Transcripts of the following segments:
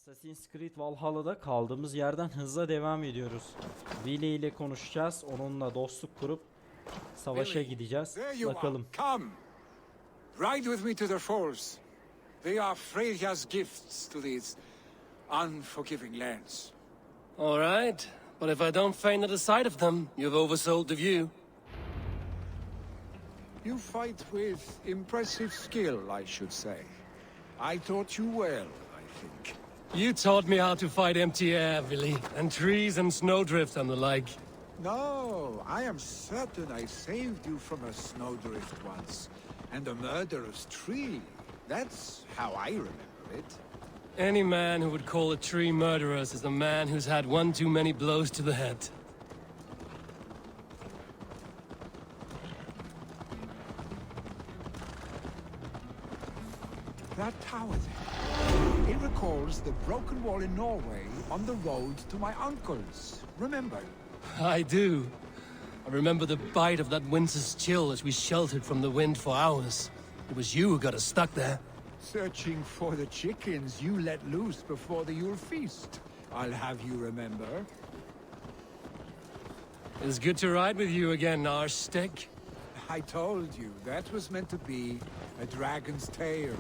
Assassin's Creed Valhalla'da kaldığımız yerden hızla devam ediyoruz. Willy ile konuşacağız. Onunla dostluk kurup savaşa gideceğiz. Bakalım. Come. Ride with me to the falls. They are Freya's gifts to these unforgiving lands. All right, but if I don't faint at the sight of them, you've oversold the view. You fight with impressive skill, I should say. I taught you well, I think. You taught me how to fight empty air, Willy, and trees and snowdrift and the like. No, I am certain I saved you from a snowdrift once, and a murderous tree. That's how I remember it. Any man who would call a tree murderous is a man who's had one too many blows to the head. That tower there, it recalls the broken wall in Norway on the road to my uncle's. Remember? I do. I remember the bite of that winter's chill as we sheltered from the wind for hours. It was you who got us stuck there. Searching for the chickens you let loose before the Yule feast. I'll have you remember. It's good to ride with you again, Arstick. I told you, that was meant to be a dragon's tail.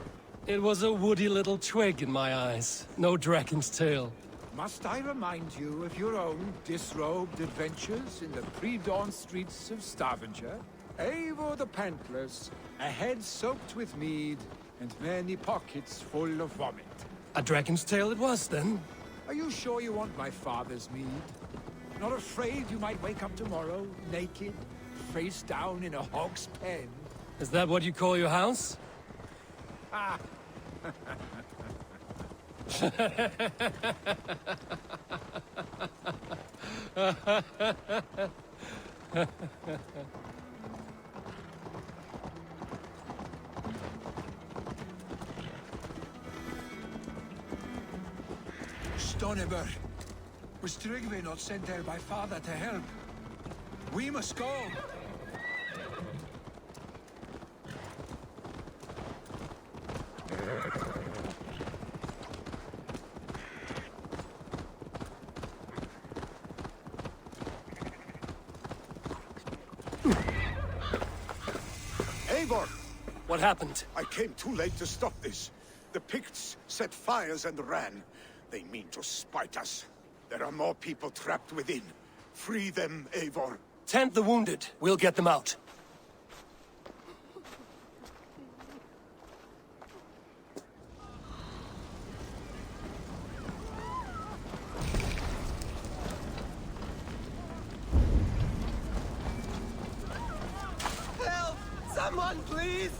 It was a woody little twig in my eyes. No dragon's tail. Must I remind you of your own disrobed adventures in the pre-dawn streets of Stavanger? Eivor the Pantless, a head soaked with mead, and many pockets full of vomit. A dragon's tail it was, then? Are you sure you want my father's mead? Not afraid you might wake up tomorrow, naked, face down in a hog's pen? Is that what you call your house? Ah! Stoneber, was Tryggve not sent there by father to help? We must go! Eivor! What happened? I came too late to stop this. The Picts set fires and ran. They mean to spite us. There are more people trapped within. Free them, Eivor. Tend the wounded. We'll get them out. Help! Someone, please!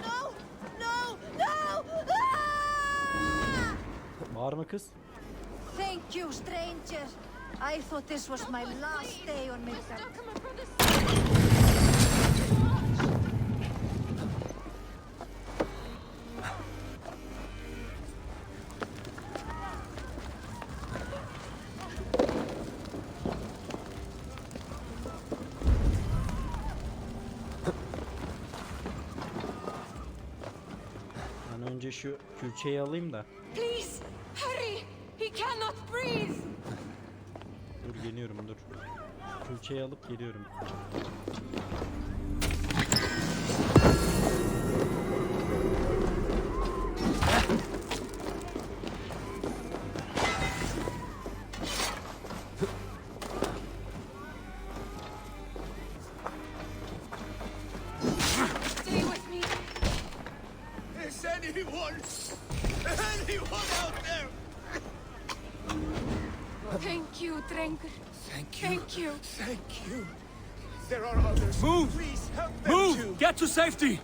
No! No! No! Ah! Bağırma kız. Thank you, stranger. I thought this was my last day on Midgard. Ben önce şu külçeyi alayım da. Please, hurry! He cannot breathe! Dur geliyorum dur. Külçeyi alıp geliyorum. Stay with me. Is anyone out there? Thank you, Drengur. Thank you. Thank you. Thank you. There are others. Move! Please help them Move! too. Get to safety!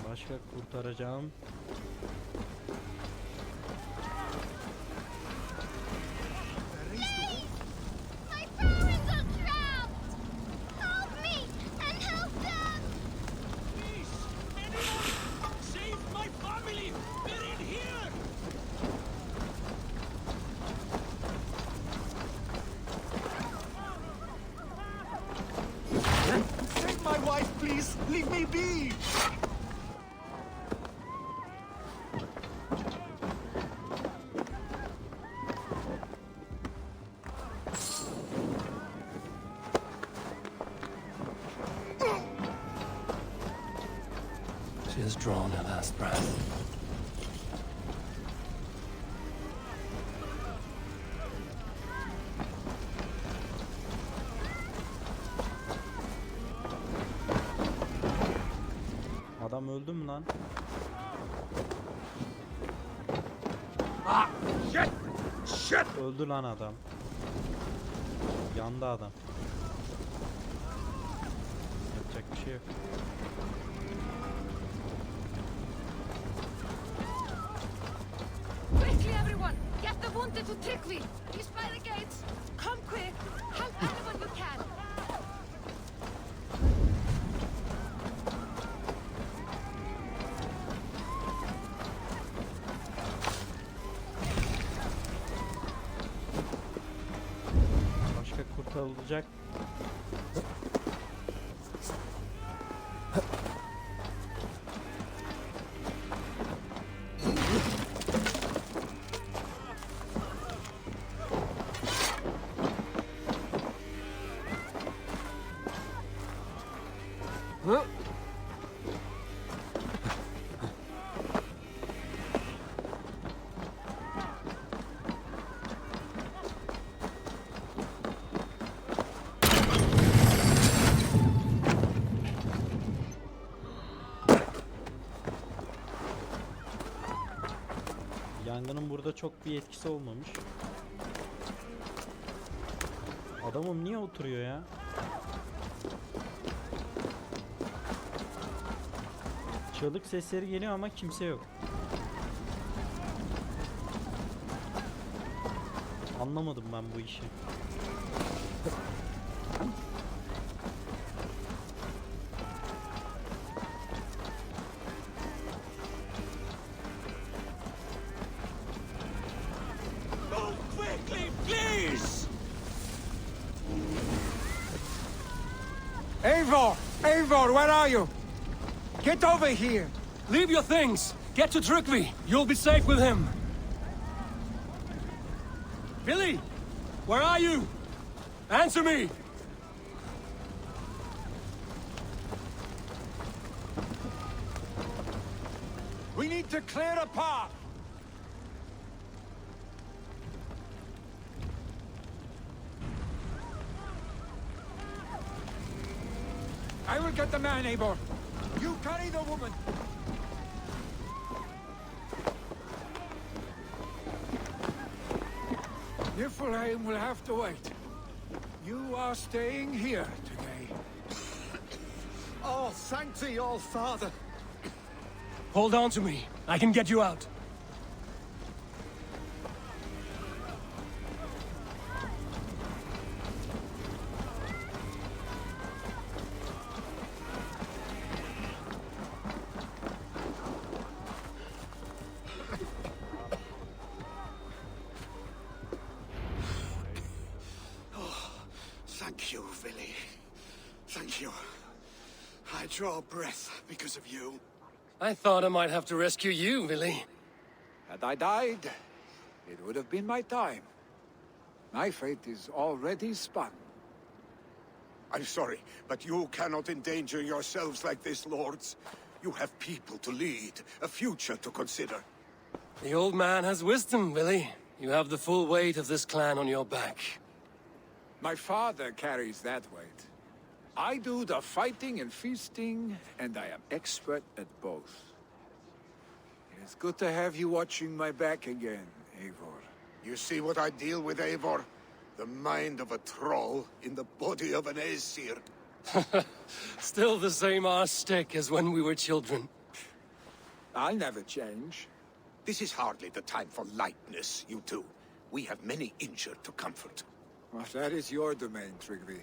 Başka kurtaracağım. My parents are trapped! Help me and help them! Save my family! She has drawn her last breath. Adam öldü mü lan? Ah, shit! Shit! Öldü lan adam. Yandı adam. Yapacak bir şey yok. Quickly, everyone! Get the wounded to Tryggvi! He's by the gates! Come quick! Help anyone you can! Başka kurtarılacak. Yangının burada çok bir etkisi olmamış. Adamım niye oturuyor ya? Çığlık sesleri geliyor ama kimse yok. Anlamadım ben bu işi. Move quickly, please! Eivor! Eivor, where are you? Get over here! Leave your things! Get to Tryggvi! You'll be safe with him! Billy! Where are you? Answer me! We need to clear a path! I will get the man, Eivor. You carry the woman. Niflheim will have to wait. You are staying here today. Oh, thank thee, all father. Hold on to me. I can get you out. Thank you, Billy. Thank you. I draw breath because of you. I thought I might have to rescue you, Billy. Had I died, it would have been my time. My fate is already spun. I'm sorry, but you cannot endanger yourselves like this, lords. You have people to lead, a future to consider. The old man has wisdom, Billy. You have the full weight of this clan on your back. My father carries that weight. I do the fighting and feasting, and I am expert at both. It is good to have you watching my back again, Eivor. You see what I deal with, Eivor? The mind of a troll in the body of an Aesir. Still the same arse stick as when we were children. I'll never change. This is hardly the time for lightness, you two. We have many injured to comfort. Well, that is your domain, Tryggvi.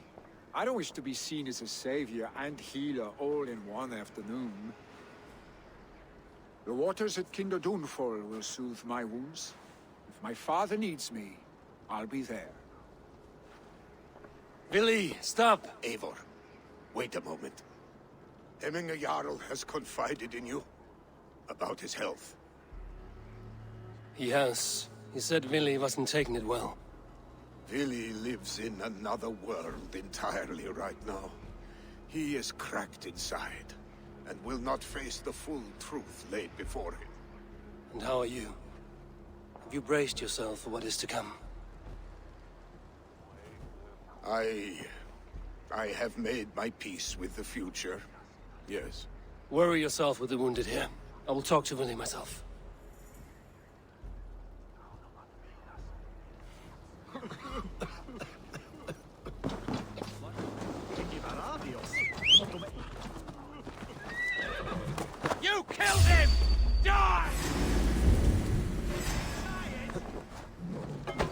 I don't wish to be seen as a savior and healer all in one afternoon. The waters at Kinderdunfall will soothe my wounds. If my father needs me, I'll be there. Billy, stop! Eivor, wait a moment. Hemminger Jarl has confided in you about his health. He has. He said Billy wasn't taking it well. Billy lives in another world entirely right now. He is cracked inside, and will not face the full truth laid before him. And how are you? Have you braced yourself for what is to come? I have made my peace with the future. Yes. Worry yourself with the wounded here. I will talk to Willie myself. You killed him! Die!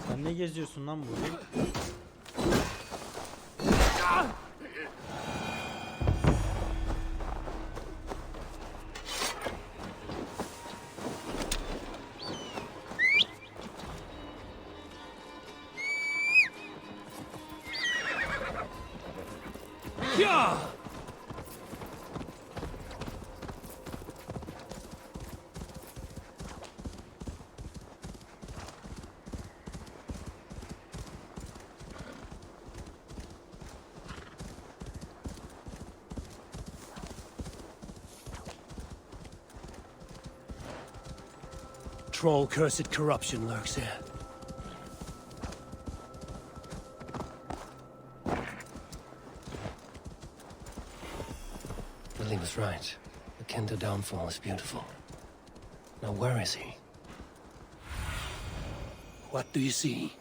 Sen ne geziyorsun lan burada? Yeah! Troll-cursed corruption lurks here. Willie was right. The Kinder downfall is beautiful. Now where is he? What do you see?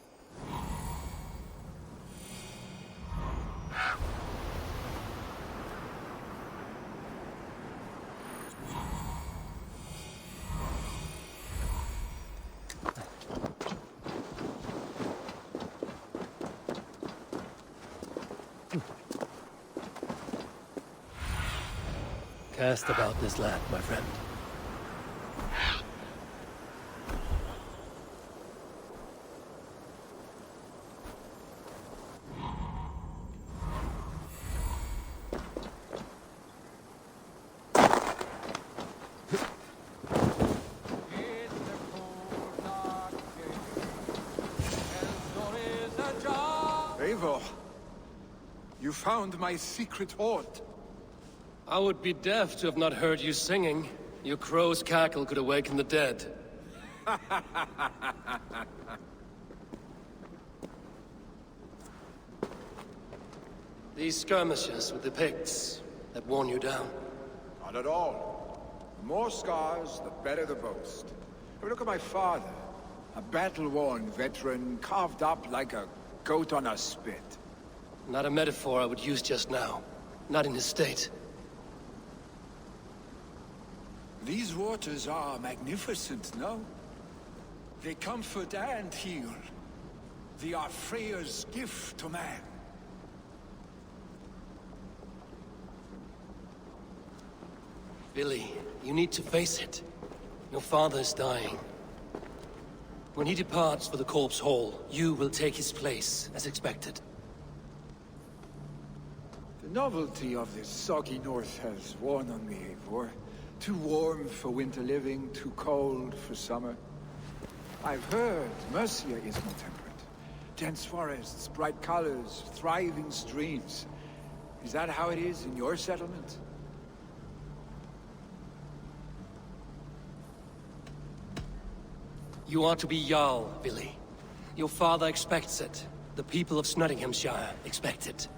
Cast about this land, my friend. Eivor, you found my secret hoard. I would be deaf to have not heard you singing. Your crow's cackle could awaken the dead. These skirmishes with the Picts that worn you down. Not at all. The more scars, the better the boast. I mean, look at my father. A battle-worn veteran, carved up like a goat on a spit. Not a metaphor I would use just now. Not in his state. These waters are magnificent, no? They comfort and heal. They are Freya's gift to man. Billy, you need to face it. Your father is dying. When he departs for the Corpse Hall, you will take his place, as expected. The novelty of this soggy north has worn on me, Eivor. Too warm for winter living, too cold for summer. I've heard Mercia is more temperate. Dense forests, bright colors, thriving streams. Is that how it is in your settlement? You are to be Jarl, Billy. Your father expects it. The people of Snottinghamshire expect it.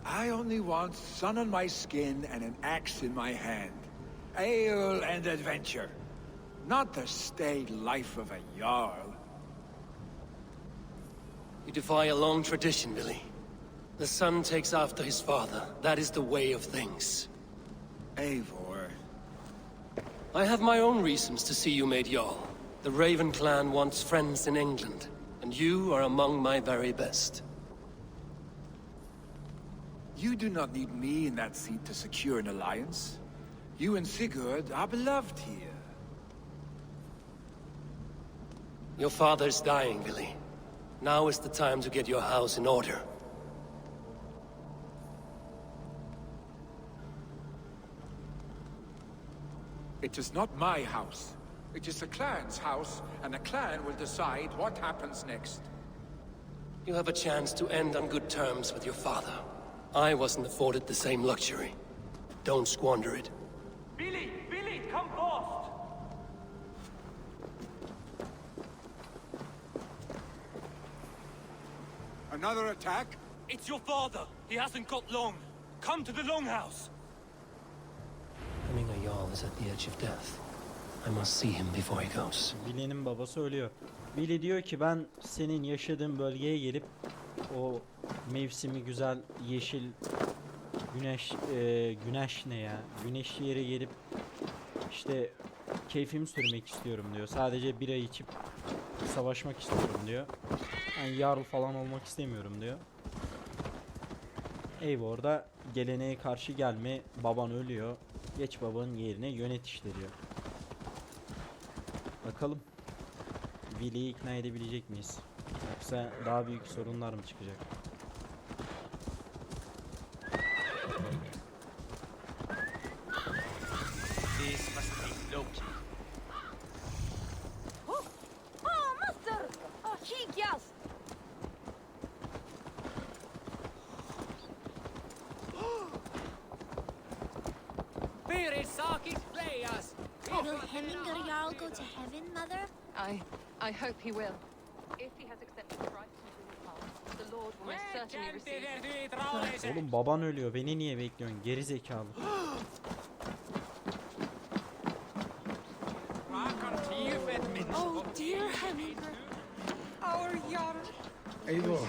I only want sun on my skin and an axe in my hand. Ale and adventure. Not the staid life of a Jarl. You defy a long tradition, Billy. The son takes after his father. That is the way of things. Eivor. I have my own reasons to see you made Jarl. The Raven clan wants friends in England, and you are among my very best. You do not need me in that seat to secure an alliance. You and Sigurd are beloved here. Your father's dying, Billy. Now is the time to get your house in order. It is not my house. It is the clan's house, and the clan will decide what happens next. You have a chance to end on good terms with your father. I wasn't afforded the same luxury. Don't squander it. Another attack? It's your father. He hasn't got long. Come to the longhouse. Hemming a Jarl is at the edge of death. I must see him before he goes. Billy'nin babası ölüyor. Billy diyor ki ben senin yaşadığın bölgeye gelip o mevsimi güzel yeşil güneş ne ya? Güneşli yere gelip işte keyfimi sürmek istiyorum diyor. Sadece bira içip savaşmak istiyorum diyor. Yani Jarl falan olmak istemiyorum diyor. Orada geleneğe karşı gelme, baban ölüyor. Geç babanın yerine yönet işte diyor. Bakalım Billy'yi ikna edebilecek miyiz? Yoksa daha büyük sorunlar mı çıkacak? This must be Loki. Oh, master! Oh, Hikâyesi! Will Hemminger Jarl go to heaven, Mother? I hope he will. If he has accepted Christ into his heart, the Lord will most certainly receive him. Oğlum baban ölüyor. Beni niye bekliyorsun? Geri zekalı. Oh, dear Hemminger. Our Jarl. Eivor.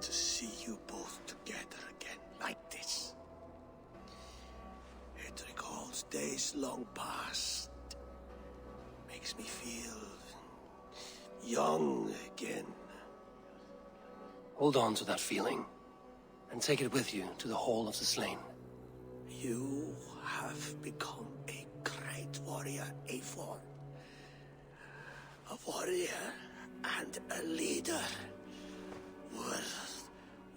To see you both together again like this. It recalls days long past. Makes me feel young again. Hold on to that feeling, and take it with you to the Hall of the Slain. You have become a great warrior, Eivor. A warrior and a leader.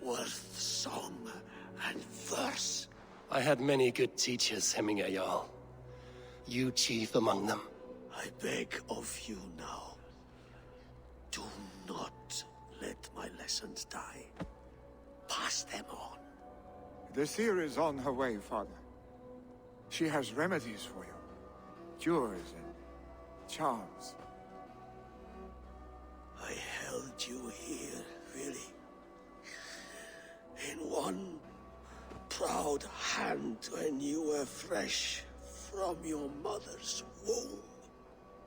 Worth song and verse. I had many good teachers, Hemming a Jarl. You chief among them. I beg of you now, do not let my lessons die. Pass them on. The seer is on her way, Father. She has remedies for you. Cures and charms. I held you here, really. In one proud hand when you were fresh from your mother's womb.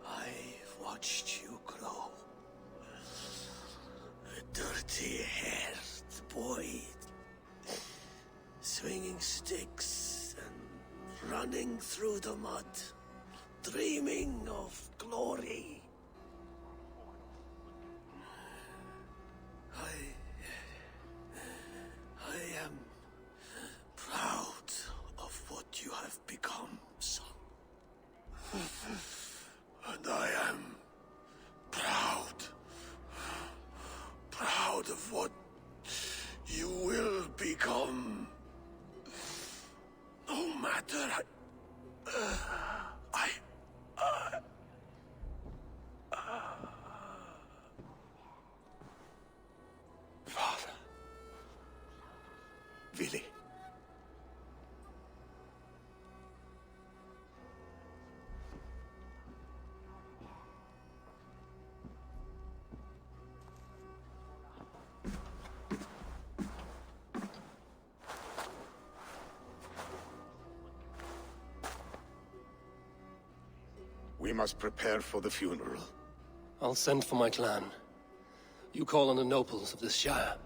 I've watched you grow. A dirty-haired boy, swinging sticks and running through the mud, dreaming of glory. I am proud of what you have become, son. And I am proud of what you will become. No matter Father. Willy. We must prepare for the funeral. I'll send for my clan. You call on the nobles of this shire.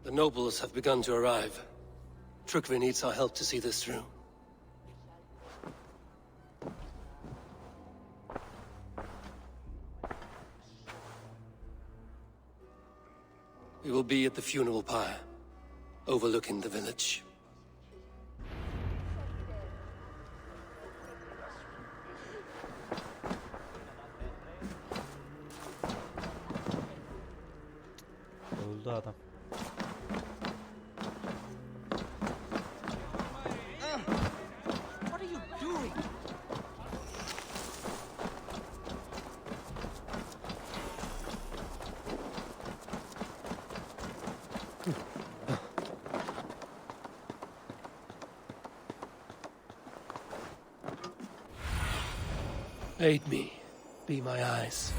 The nobles have begun to arrive. Trukvi needs our help to see this through. We will be at the funeral pyre, overlooking the village. Öldü adam. What are you doing? Aid me. Be my eyes.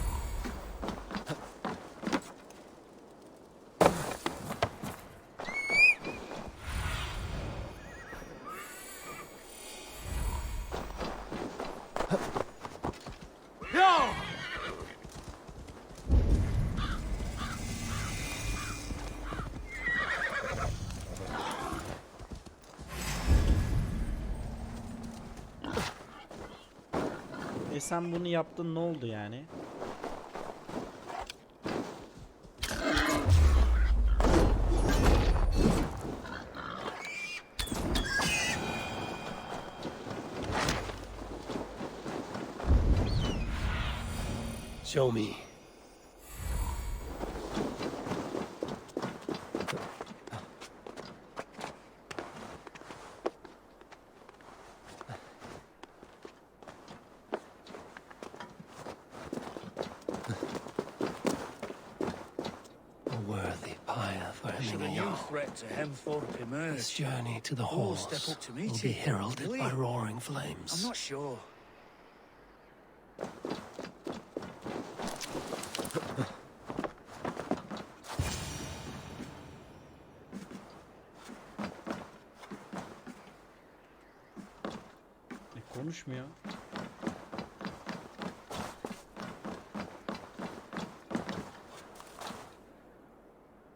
Sen bunu yaptın, ne oldu yani? Show me. Threat to Hemthorpe emerged. This journey to the All halls step up to meet will be him. heralded Really? by roaring flames. I'm not sure. Konuşmuyor.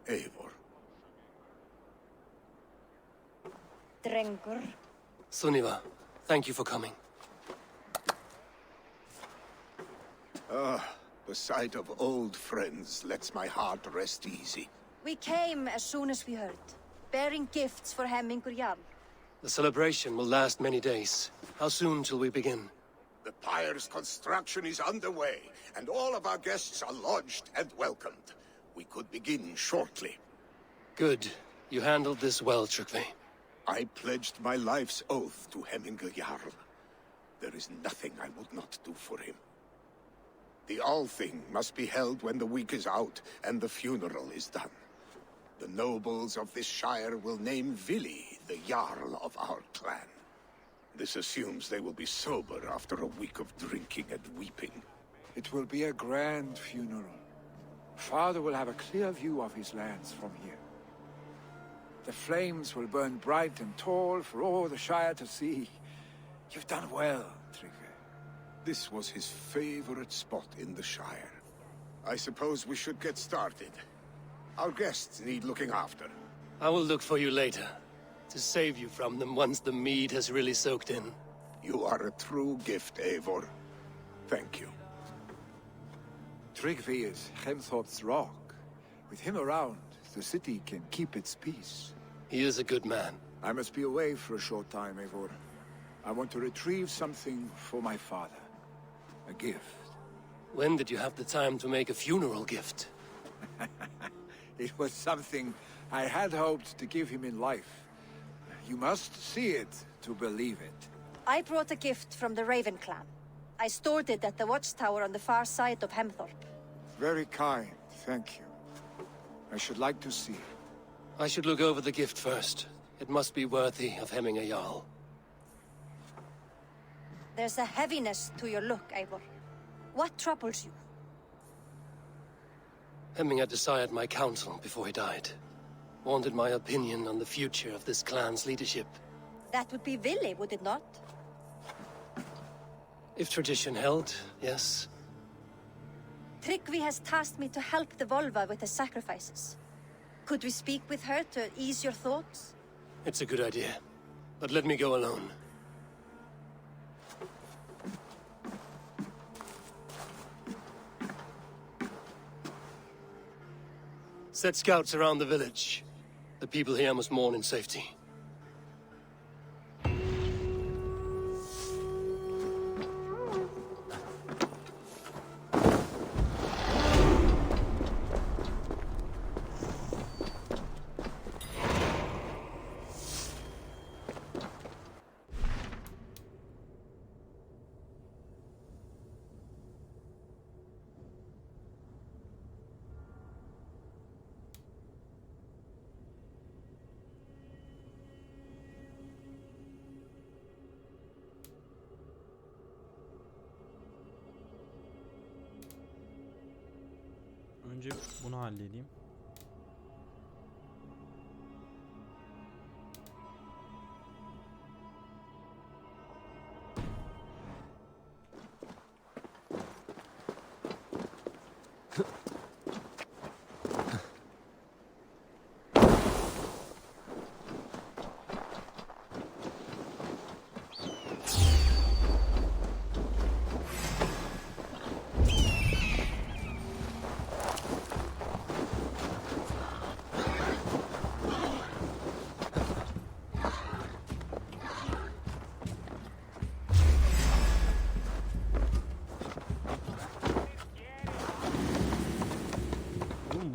Eivor. Drengur. Sunniva, thank you for coming. The sight of old friends lets my heart rest easy. We came as soon as we heard, bearing gifts for Hemmingur Jarl. The celebration will last many days. How soon shall we begin? The pyre's construction is underway, and all of our guests are lodged and welcomed. We could begin shortly. Good. You handled this well, Tryggvi. I pledged my life's oath to Hemmingur Jarl. There is nothing I would not do for him. The Althing must be held when the week is out and the funeral is done. The nobles of this shire will name Vili the Jarl of our clan. This assumes they will be sober after a week of drinking and weeping. It will be a grand funeral. Father will have a clear view of his lands from here. The flames will burn bright and tall for all the Shire to see. You've done well, Tryggvi. This was his favorite spot in the Shire. I suppose we should get started. Our guests need looking after. I will look for you later, to save you from them once the mead has really soaked in. You are a true gift, Eivor. Thank you. Tryggvi is Hemthorpe's rock. With him around, the city can keep its peace. He is a good man. I must be away for a short time, Eivor. I want to retrieve something for my father. A gift. When did you have the time to make a funeral gift? It was something I had hoped to give him in life. You must see it to believe it. I brought a gift from the Raven clan. I stored it at the watchtower on the far side of Hemthorpe. Very kind, thank you. I should like to see it. I should look over the gift first. It must be worthy of Hemmingur Jarl. There's a heaviness to your look, Eivor. What troubles you? Hemmingur desired my counsel before he died. Wanted my opinion on the future of this clan's leadership. That would be Vili, would it not? If tradition held, yes. Tryggvi has tasked me to help the Volva with the sacrifices. Could we speak with her to ease your thoughts? It's a good idea. But let me go alone. Set scouts around the village. The people here must mourn in safety. Önce bunu halledeyim.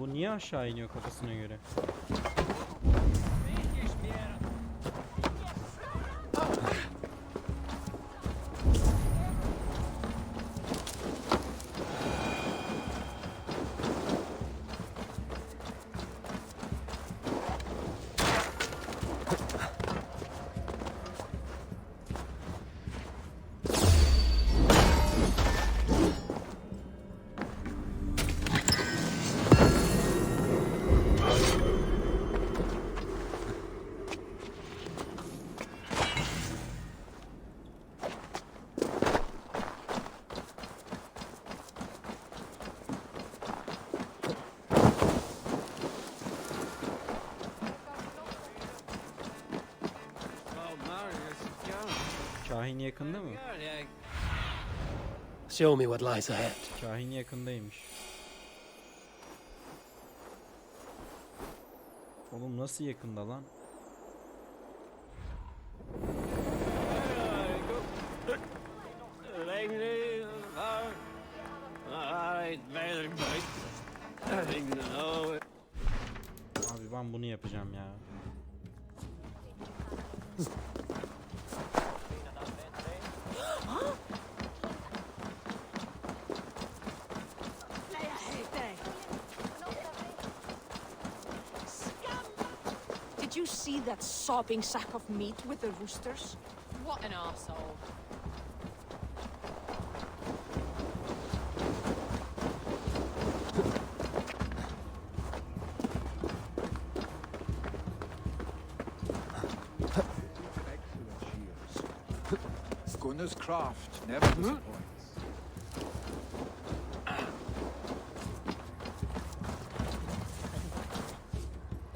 Niye aşağı iniyor kafasına göre? Kahin yakında mı? Show me what lies ahead. Kahin yakındaymış. Oğlum nasıl yakında lan? Abi ben bunu yapacağım ya. Did you see that sopping sack of meat with the roosters? What an arsehole. Gunnar's craft never disappoints.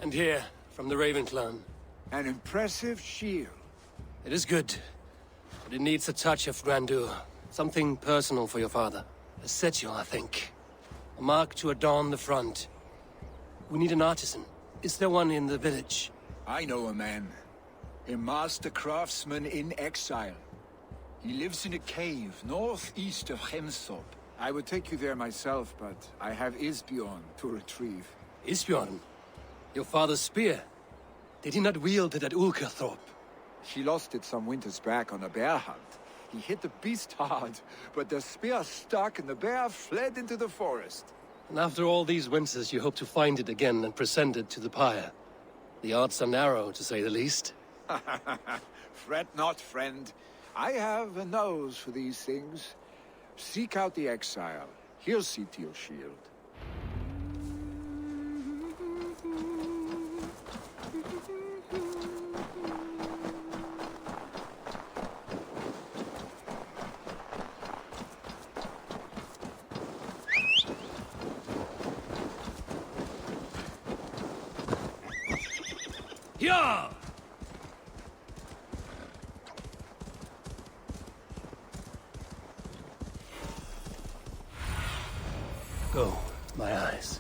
And here, from the Raven clan. An impressive shield. It is good, but it needs a touch of grandeur. Something personal for your father. A sigil, I think. A mark to adorn the front. We need an artisan. Is there one in the village? I know a man. A master craftsman in exile. He lives in a cave northeast of Hemthorpe. I would take you there myself, but I have Isbjorn to retrieve. Isbjorn? Your father's spear? Did he not wield it at Ulkerthorpe? She lost it some winters back on a bear hunt. He hit the beast hard, but the spear stuck and the bear fled into the forest. And after all these winters, you hope to find it again and present it to the pyre. The odds are narrow, to say the least. Fret not, friend. I have a nose for these things. Seek out the exile. He'll see to your shield. Yeah! Go, my eyes.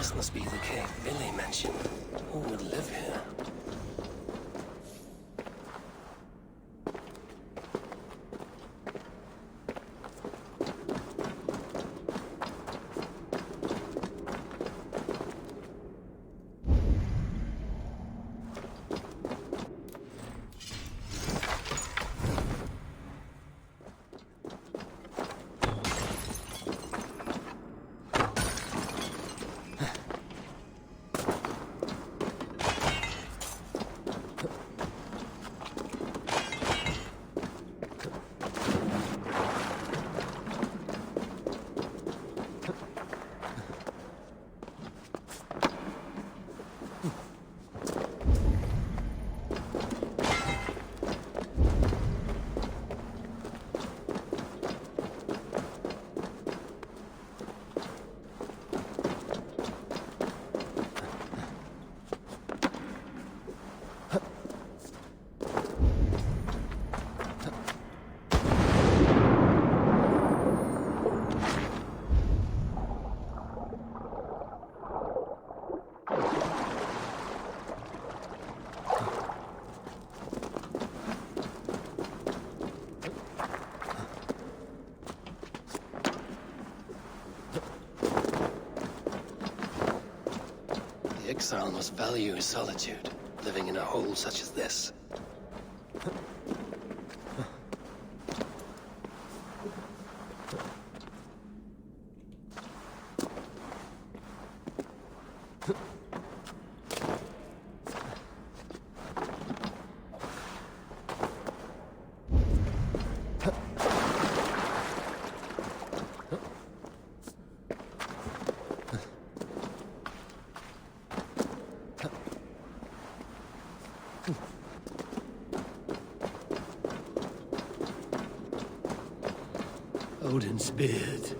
This must be the cave Billy mentioned. Who would live here? The exile must value his solitude, living in a hole such as this. Odin's beard.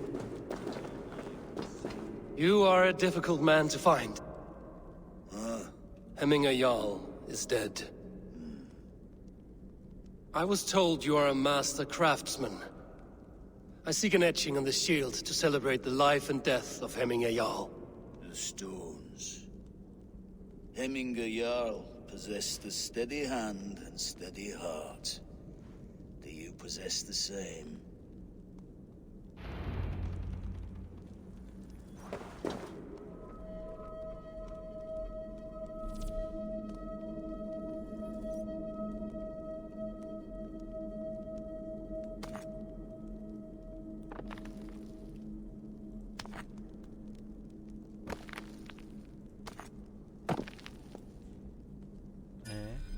You are a difficult man to find. Hemminger Jarl is dead. I was told you are a master craftsman. I seek an etching on the shield to celebrate the life and death of Hemminger Jarl. The stones. Hemminger Jarl possessed a steady hand and steady heart. Do you possess the same?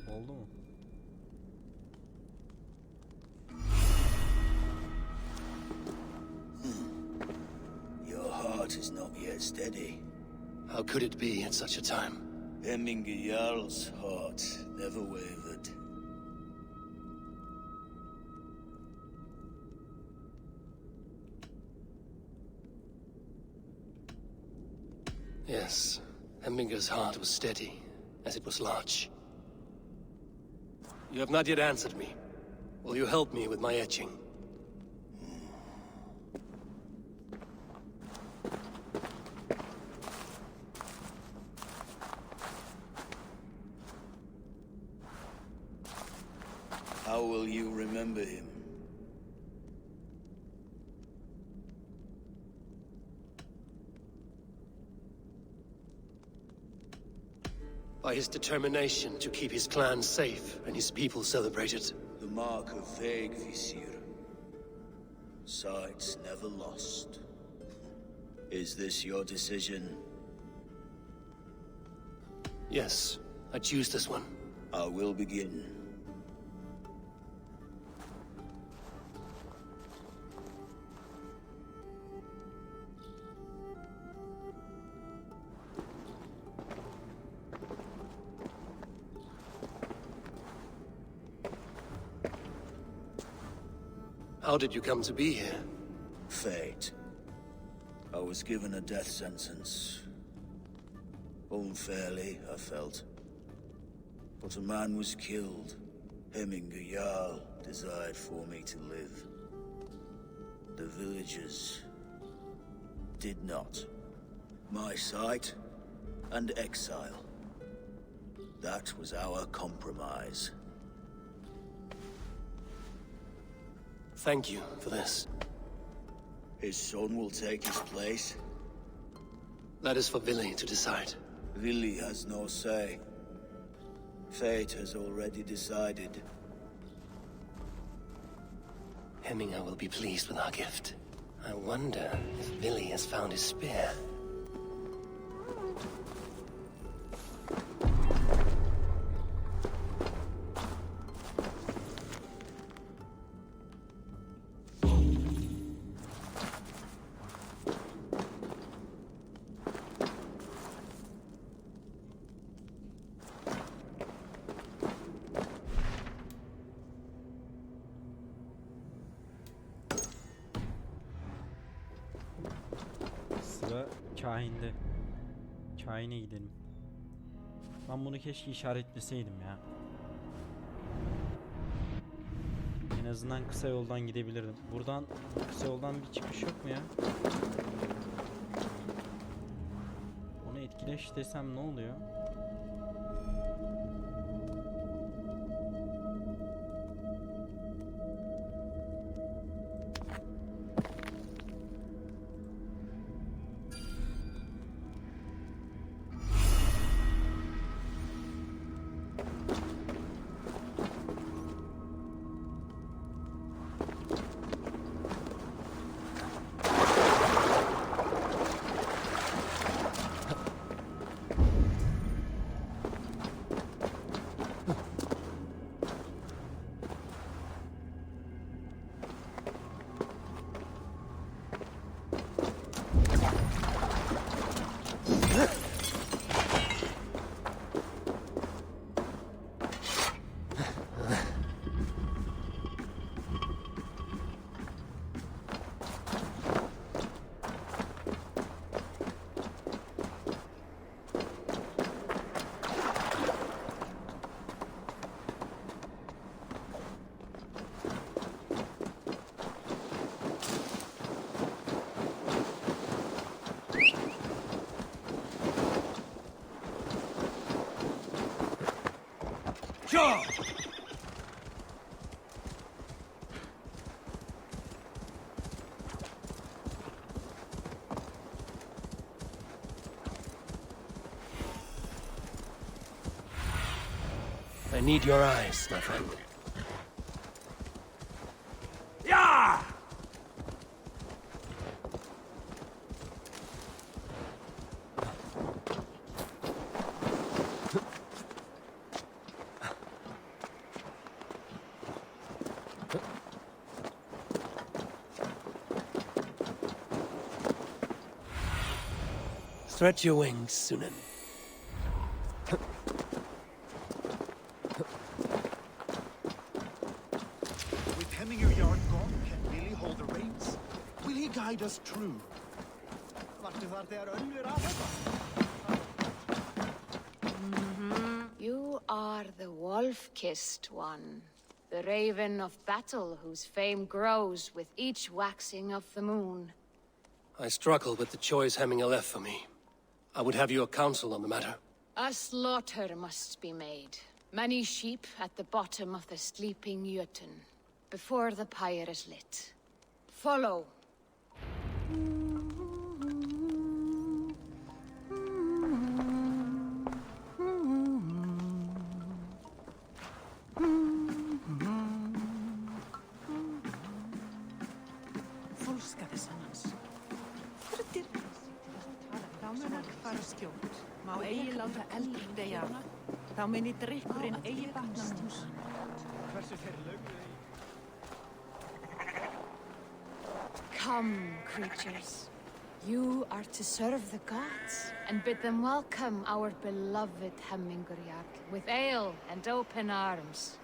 Oldu mu? Your heart is not yet steady. How could it be at such a time? Hemminger Jarl's heart never wavered. Yes, Hemminger's heart was steady, as it was large. You have not yet answered me. Will you help me with my etching? How will you remember him? By his determination to keep his clan safe and his people celebrated. The mark of Vegvisir. Sight never lost. Is this your decision? Yes, I choose this one. I will begin. How did you come to be here? Fate. I was given a death sentence. Unfairly, I felt. But a man was killed. Hemminger Jarl desired for me to live. The villagers did not. My sight and exile. That was our compromise. Thank you for this. His son will take his place. That is for Vili to decide. Vili has no say. Fate has already decided. Hemminger will be pleased with our gift. I wonder if Vili has found his spear. Sıra kahinde. Kahine gidelim. Ben bunu keşke işaretleseydim ya. En azından kısa yoldan gidebilirdim. Buradan kısa yoldan bir çıkış yok mu ya? Onu etkileş desem ne oluyor? I need your eyes, my friend. Yeah! Stretch your wings, Sunan. With Hemminger Yard gone, can Billy hold the reins? Will he guide us true? You are the wolf-kissed one. The raven of battle whose fame grows with each waxing of the moon. I struggle with the choice Hemminger left for me. I would have your counsel on the matter. A slaughter must be made. Many sheep at the bottom of the sleeping Jötun, before the pyre is lit. Follow. Má eigi láta eld deyja. Þá muni drykkurinn eigi batna mús. Come, creatures. You are to serve the gods and bid them welcome our beloved Hemminger Jarl with ale and open arms.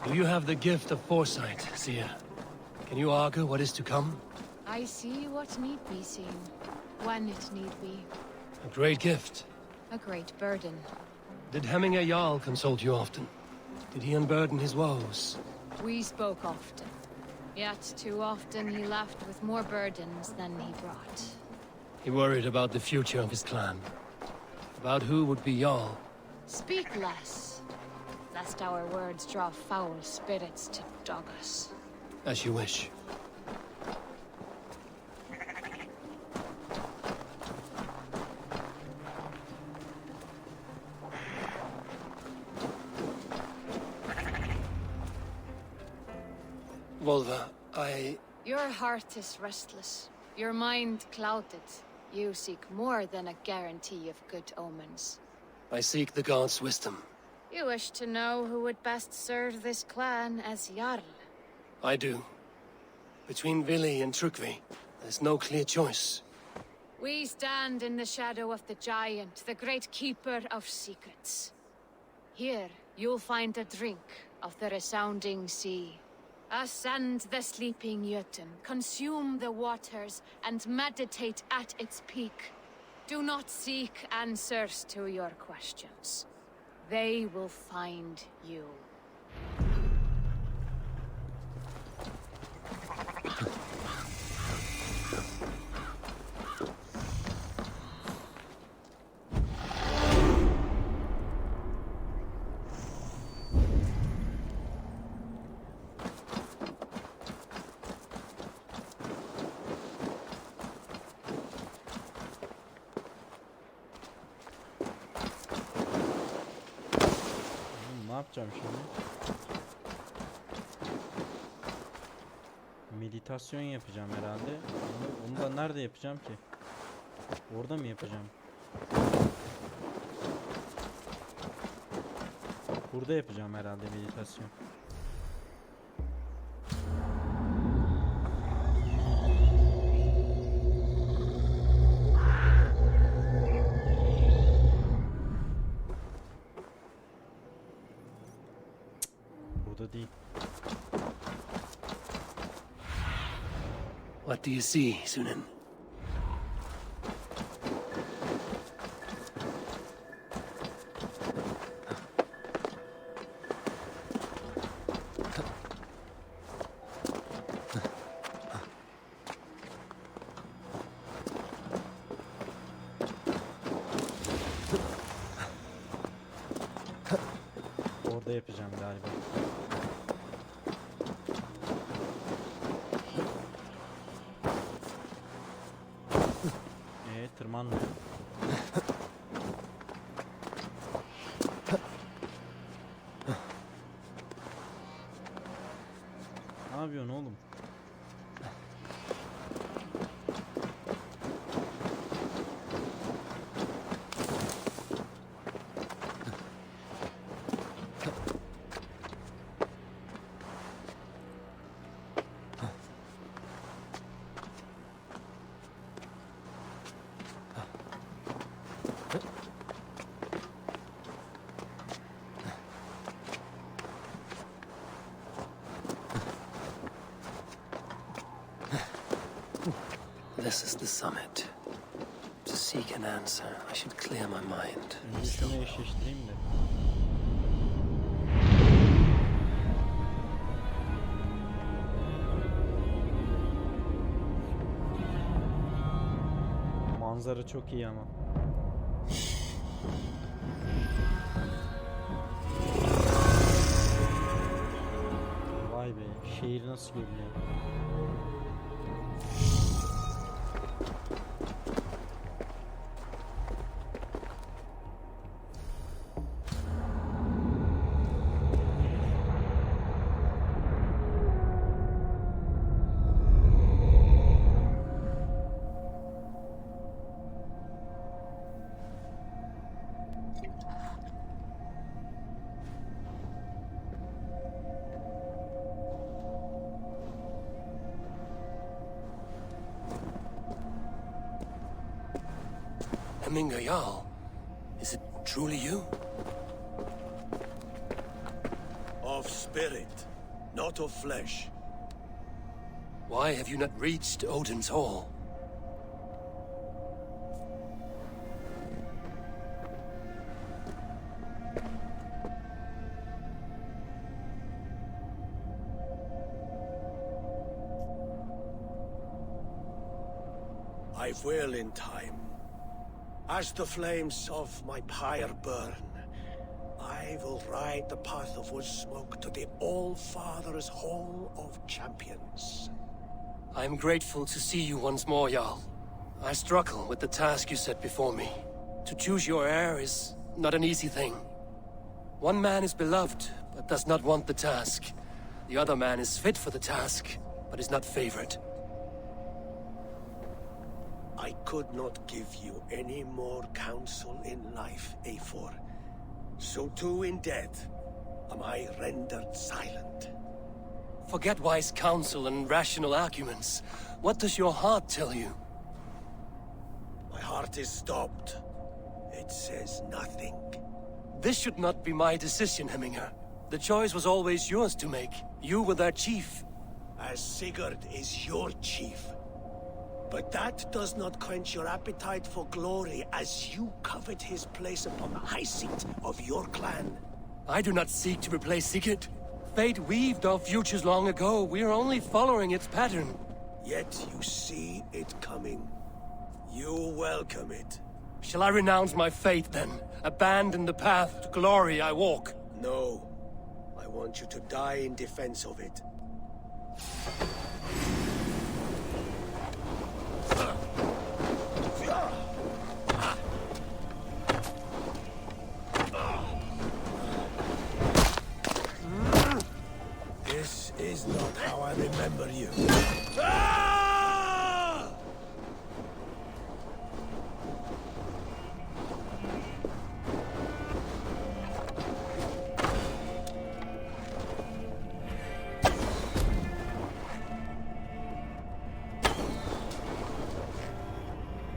Do you have the gift of foresight, Seer? Can you argue what is to come? I see what need be seen, when it need be. A great gift. A great burden. Did Hemminger Jarl consult you often? Did he unburden his woes? We spoke often. Yet too often he left with more burdens than he brought. He worried about the future of his clan. About who would be Jarl. Speak less, lest our words draw foul spirits to dog us. As you wish. Volva, Your heart is restless. Your mind clouded. You seek more than a guarantee of good omens. I seek the gods' wisdom. You wish to know who would best serve this clan as Jarl. I do. Between Vili and Trukvi, there's no clear choice. We stand in the shadow of the giant, the great keeper of secrets. Here, you'll find a drink of the resounding sea. Ascend the sleeping Jötun, consume the waters, and meditate at its peak. Do not seek answers to your questions. They will find you. Ne yapacağım şimdi? Meditasyon yapacağım herhalde. Onu da nerede yapacağım ki? Orada mı yapacağım? Burada yapacağım herhalde meditasyon. Burada değil. What do you see, Sunan? Orada yapacağım galiba. Tırmanmıyor. Ne yapıyorsun oğlum? This is the summit. To seek an answer, I should clear my mind. Şunu eşleştireyim de. Manzara çok iyi ama. Vay be, şehir nasıl görünüyor? Hemminger Jarl, is it truly you? Of spirit, not of flesh. Why have you not reached Odin's Hall? I will in time. As the flames of my pyre burn, I will ride the path of wood smoke to the All-Father's Hall of Champions. I am grateful to see you once more, Jarl. I struggle with the task you set before me. To choose your heir is not an easy thing. One man is beloved, but does not want the task. The other man is fit for the task, but is not favored. I could not give you any more counsel in life, Eivor. So too in death am I rendered silent. Forget wise counsel and rational arguments. What does your heart tell you? My heart is stopped. It says nothing. This should not be my decision, Hemminger. The choice was always yours to make. You were their chief. As Sigurd is your chief. But that does not quench your appetite for glory as you covet his place upon the high seat of your clan. I do not seek to replace Sigurd. Fate weaved our futures long ago. We are only following its pattern. Yet you see it coming. You welcome it. Shall I renounce my faith then? Abandon the path to glory I walk? No. I want you to die in defense of it. This is not how I remember you.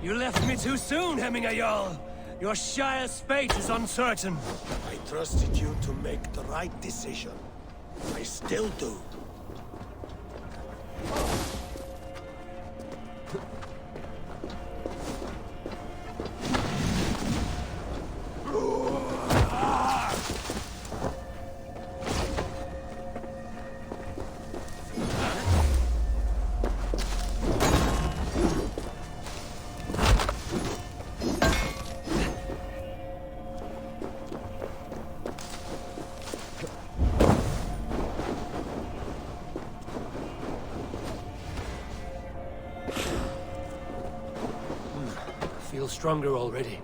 You left me too soon, Hemminger Jarl. Your Shire's fate is uncertain. I trusted you to make the right decision. I still do. Feel stronger already.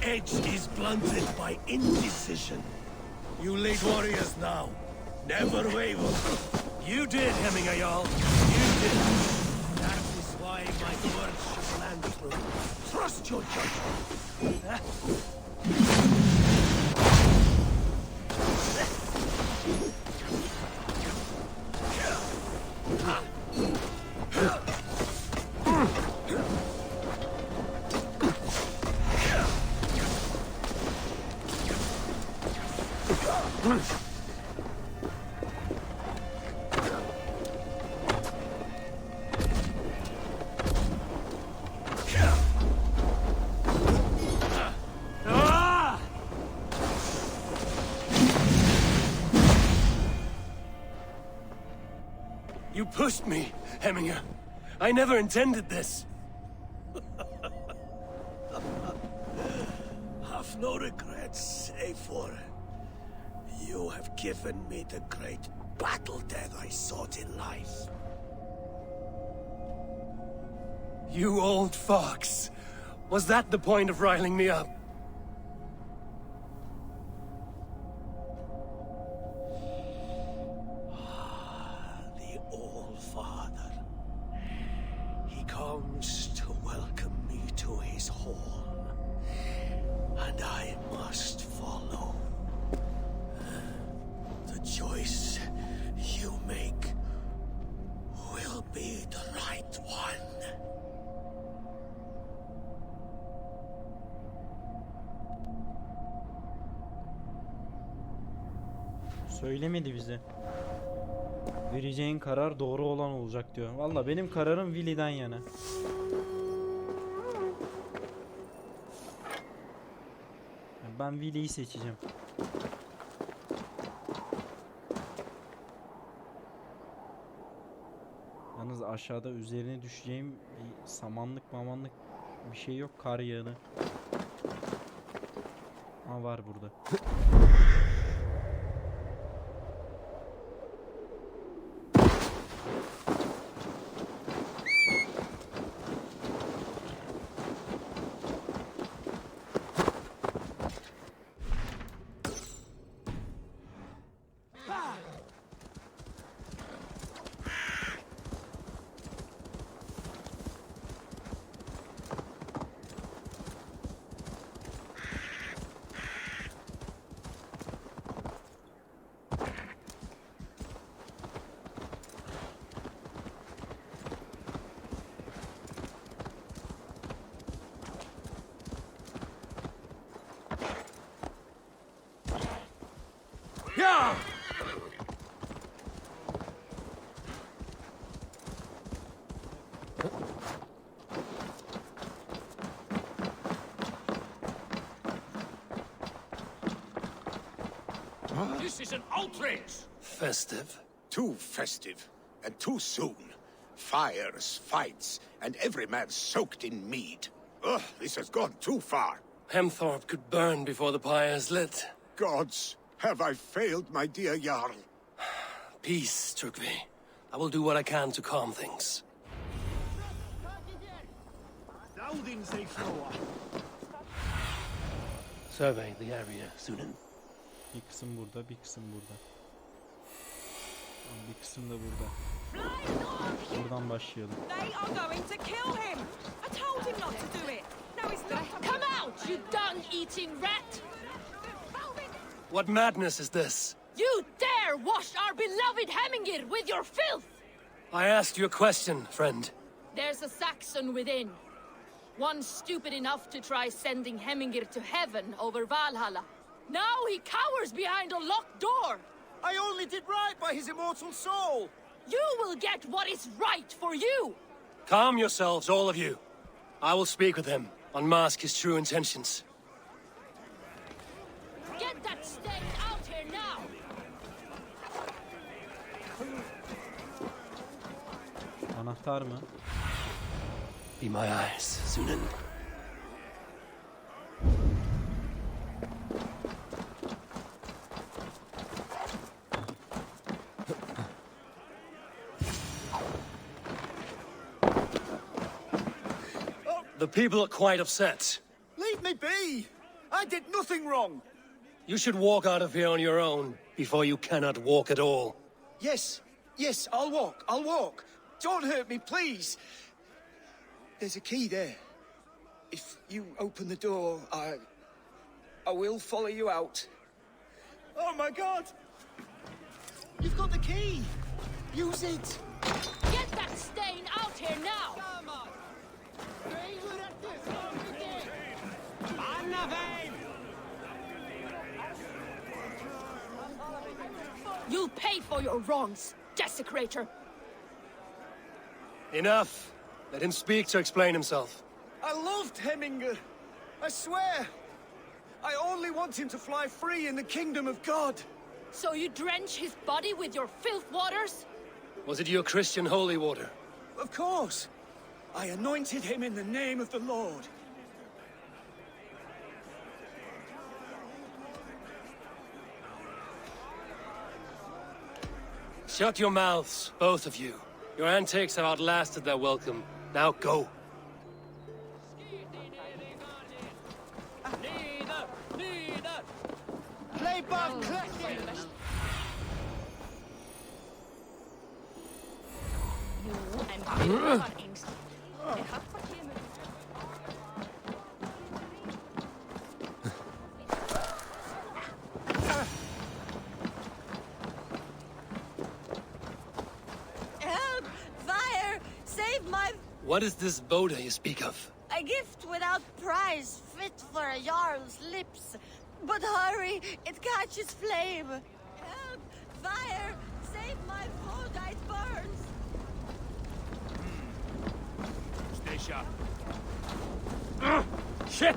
Edge is blunted by indecision. You lead warriors now. Never waver. You did, Hemminger Jarl. You did. That is why my words should land through. Trust your judgment. You pushed me, Hemminger. I never intended this. Have no regrets, Eivor. You have given me the great battle death I sought in life. You old fox. Was that the point of riling me up? The All-Father. He comes to welcome me to his hall. And I must follow. The choice you make will be the right one. Söylemedi bize. Vereceğin karar doğru olan olacak diyor. Valla benim kararım Willy'den yana. Ben Willy'yi seçeceğim. Yalnız aşağıda üzerine düşeceğim bir samanlık mamanlık bir şey yok, kar yağını. Ama var burada. Yeah! This is an outrage! Festive? Too festive, and too soon. Fires, fights, and every man soaked in mead. Ugh, this has gone too far. Hemthorpe could burn before the pyre's lit. Gods, have I failed my dear Jarl? Peace, Turkvi. I will do what I can to calm things. Survey the area, Sunan. Bir kısım burada, bir kısım burada. Bir kısım da burada. Buradan başlayalım. They are going to kill him. I told him not to do it. Now he's not. Come out, you dung-eating rat! What madness is this? You dare wash our beloved Hemingir with your filth! I asked you a question, friend. There's a Saxon within. One stupid enough to try sending Hemingir to heaven over Valhalla. Now he cowers behind a locked door. I only did right by his immortal soul! You will get what is right for you! Calm yourselves, all of you. I will speak with him, unmask his true intentions. Get that stain out here now! Anahtar mı? Be my eyes, Sunan. The people are quite upset. Leave me be! I did nothing wrong! You should walk out of here on your own before you cannot walk at all. Yes, I'll walk. Don't hurt me, please. There's a key there. If you open the door, I will follow you out. Oh my God! You've got the key! Use it! Get that stain out here now! You'll pay for your wrongs, desecrator! Enough. Let him speak to explain himself. I loved Hemingr. I swear. I only want him to fly free in the kingdom of God. So you drench his body with your filth waters? Was it your Christian holy water? Of course. I anointed him in the name of the Lord. Shut your mouths, both of you. Your antics have outlasted their welcome. Now go. Play back, Help! Fire! Save my... What is this Boda you speak of? A gift without price, fit for a Jarl's lips. But hurry, it catches flame. Help! Fire! Save my food, it burns! Stay sharp. Shit!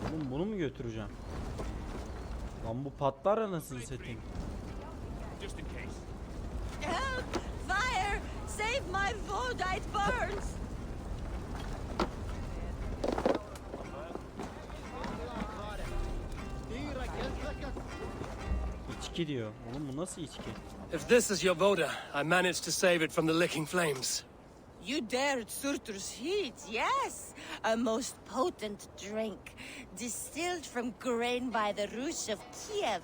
Oğlum bunu mu götüreceğim? Lan bu patlar anasını satayım. Just in case. Help! Fire! Save my food, it burns! İçki diyor. Oğlum bu nasıl içki? If this is your Voda, I managed to save it from the licking flames. You dared Surtur's heat, yes. A most potent drink, distilled from grain by the Rus of Kiev.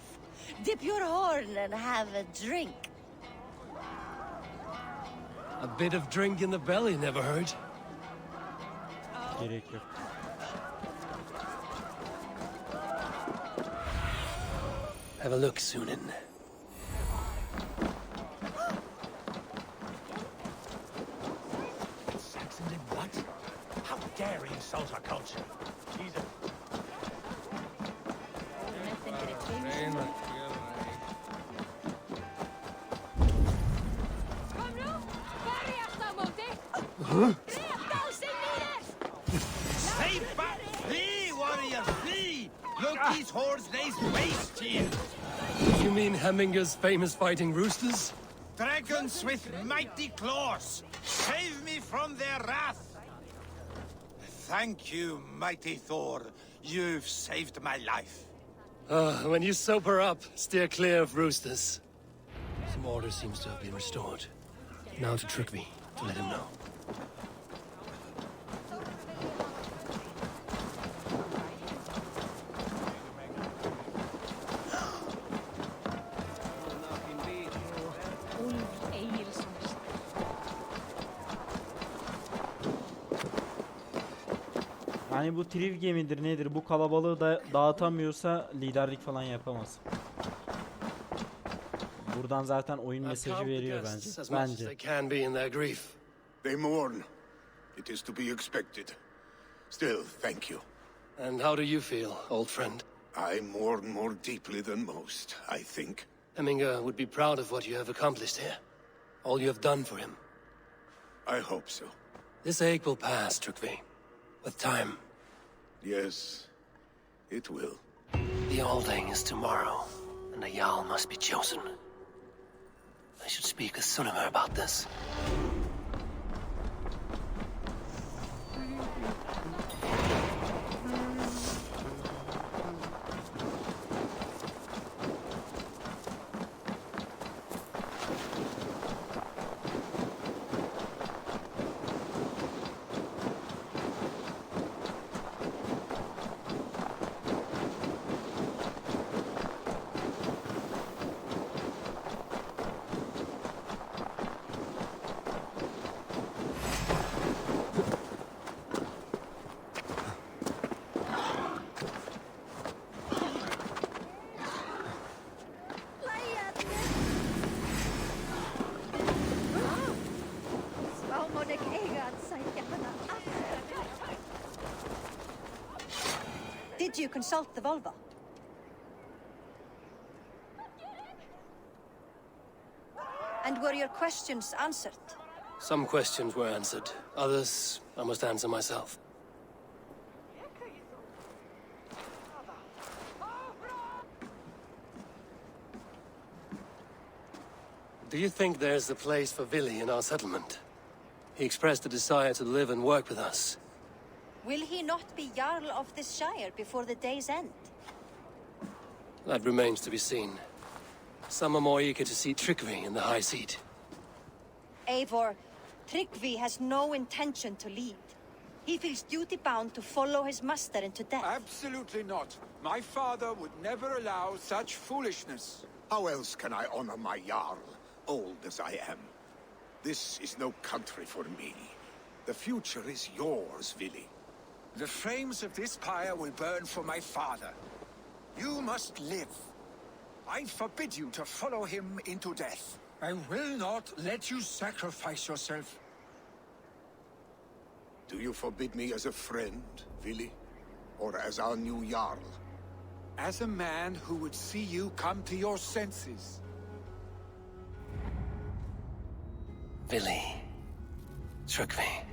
Dip your horn and have a drink. A bit of drink in the belly never hurt. Gerek yok. Have a look, Sunan. Saxon did what? How dare he insult our culture? Jesus. Kom nu! Färg efter mot dig! Stay back! Flee, warrior, flee! Look, these hordes lays waste here! You mean Hemminger's famous fighting roosters? Dragons with mighty claws! Save me from their wrath! Thank you, mighty Thor. You've saved my life. When you sober up, steer clear of roosters. Some order seems to have been restored. Now to Trygve, to let him know. Yani bu Trivge midir nedir? Bu kalabalığı da dağıtamıyorsa liderlik falan yapamaz. Buradan zaten oyun mesajı veriyor bence. Bence. They mourn. It is to be expected. Still, thank you. And how do you feel, old friend? I mourn more deeply than most, I think. Hemminger would be proud of what you have accomplished here. All you have done for him. I hope so. This ache will pass, Trygve. With time. Yes, it will. The Alding is tomorrow, and a Jarl must be chosen. I should speak with Sunnema about this. Did you consult the Volva? And were your questions answered? Some questions were answered. Others, I must answer myself. Do you think there's a place for Vili in our settlement? He expressed a desire to live and work with us. Will he not be Jarl of this shire before the day's end? That remains to be seen. Some are more eager to see Trygve in the high seat. Eivor, Trygve has no intention to lead. He feels duty-bound to follow his master into death. Absolutely not. My father would never allow such foolishness. How else can I honor my Jarl, old as I am? This is no country for me. The future is yours, Vili. The flames of this pyre will burn for my father. You must live. I forbid you to follow him into death. I will not let you sacrifice yourself. Do you forbid me as a friend, Vili? Or as our new Jarl? As a man who would see you come to your senses. Vili. Tryggvi.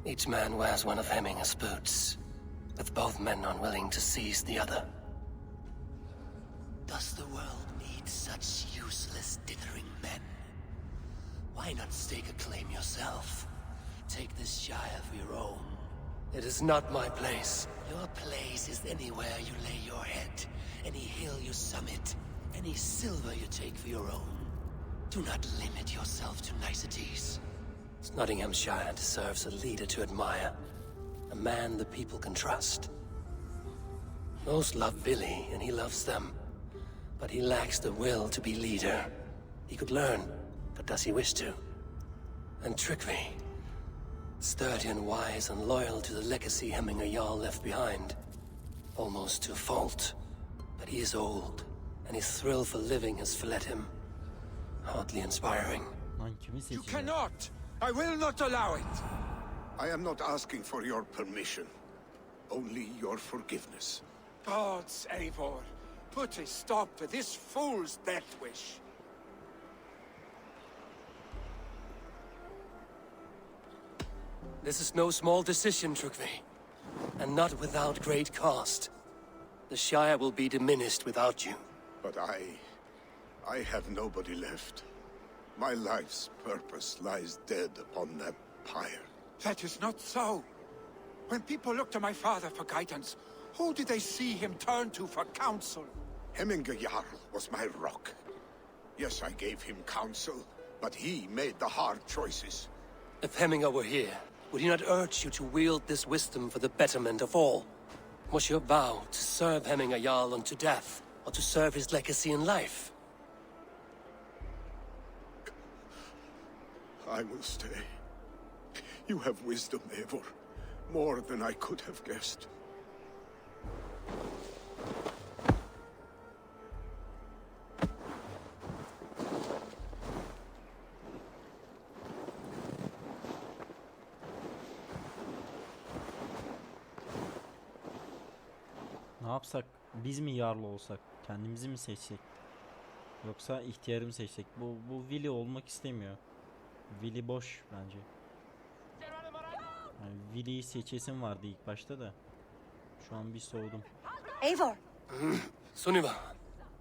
Each man wears one of Hemminger's boots, with both men unwilling to seize the other. Does the world need such useless dithering men? Why not stake a claim yourself? Take this Shire for your own. It is not my place. Your place is anywhere you lay your head, any hill you summit, any silver you take for your own. Do not limit yourself to niceties. Nottinghamshire deserves a leader to admire, a man the people can trust. Most love Vili, and he loves them, but he lacks the will to be leader. He could learn, but does he wish to? And Tryggvi, sturdy and wise and loyal to the legacy Hemminger Jarl left behind, almost to a fault. But he is old, and his thrill for living has fled him. Hardly inspiring. You cannot! I will not allow it! I am not asking for your permission, only your forgiveness. Gods, Eivor, put a stop to this fool's death wish. This is no small decision, Tryggvi, and not without great cost. The Shire will be diminished without you. But I have nobody left. My life's purpose lies dead upon that pyre. That is not so. When people look to my father for guidance, who did they see him turn to for counsel? Hemminger Jarl was my rock. Yes, I gave him counsel, but he made the hard choices. If Hemminger were here, would he not urge you to wield this wisdom for the betterment of all? Was your vow to serve Hemminger Jarl unto death, or to serve his legacy in life? I will stay. You have wisdom, Eivor. More than I could have guessed. Ne yapsak? Biz mi yarlı olsak? Kendimizi mi seçsek? Yoksa ihtiyarı mı seçsek? Bu Vili olmak istemiyor. Vili boş bence. Yani Vili'yi seçesim vardı ilk başta da. Şu an bir soğudum. Eivor! Sunniva!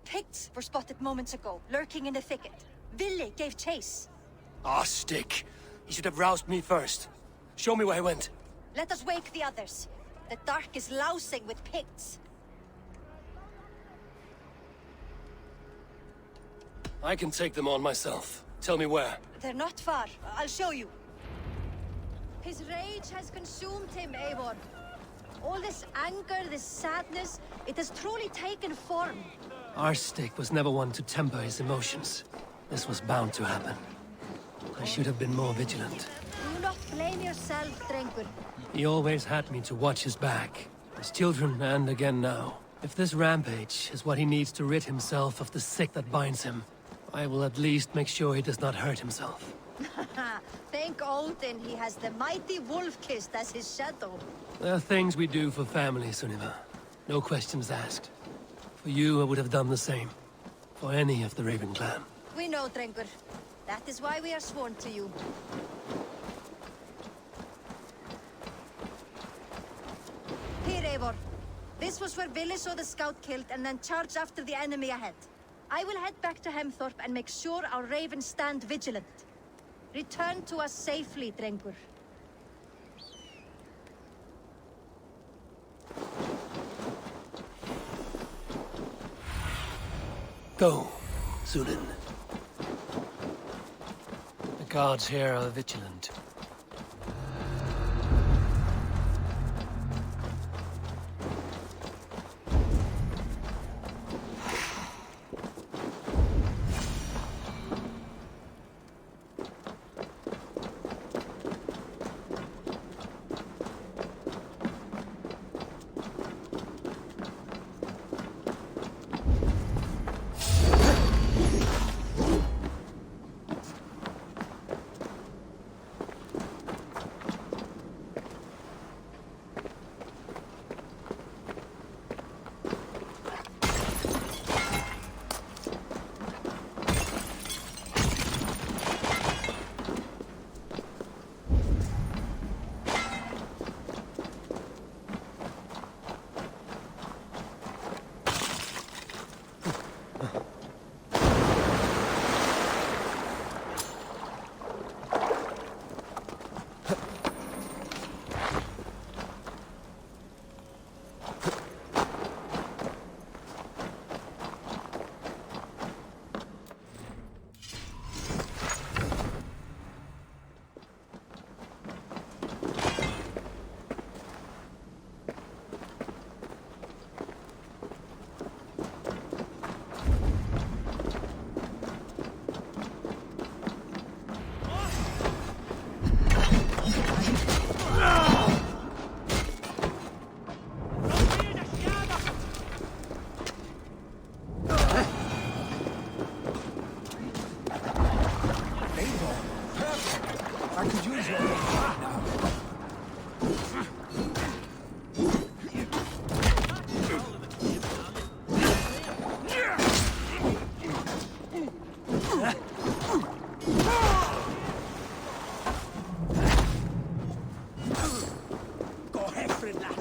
Picts were spotted moments ago, lurking in the thicket. Vili gave chase. Ah, stick! He should have roused me first. Show me where he went. Let us wake the others. The dark is lousing with Picts. I can take them on myself. Tell me where. They're not far. I'll show you. His rage has consumed him, Eivor. All this anger, this sadness, it has truly taken form. Our stick was never one to temper his emotions. This was bound to happen. I should have been more vigilant. Do not blame yourself, Drengur. He always had me to watch his back. As children, and again now. If this rampage is what he needs to rid himself of the sick that binds him, I will at least make sure he does not hurt himself. Thank Odin he has the mighty Wolf-Kissed as his shadow. There are things we do for family, Sunniva. No questions asked. For you, I would have done the same. For any of the Raven clan. We know, Drengur. That is why we are sworn to you. Here, Eivor. This was where Vili saw the scout killed and then charged after the enemy ahead. I will head back to Hemthorpe and make sure our ravens stand vigilant. Return to us safely, Drengur. Go, Zulin. The guards here are vigilant. Perfect. I could use your help now. Go ahead, friend lad.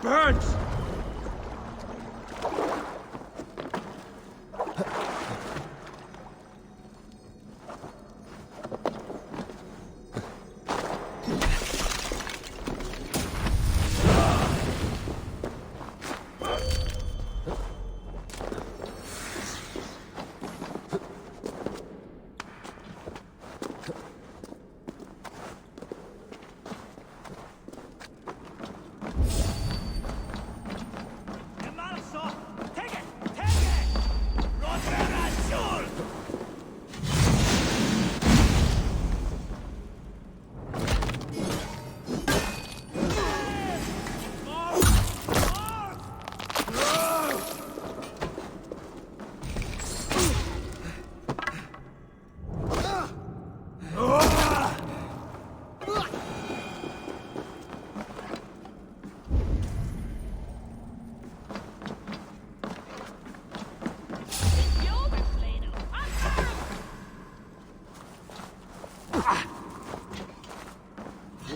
Burns!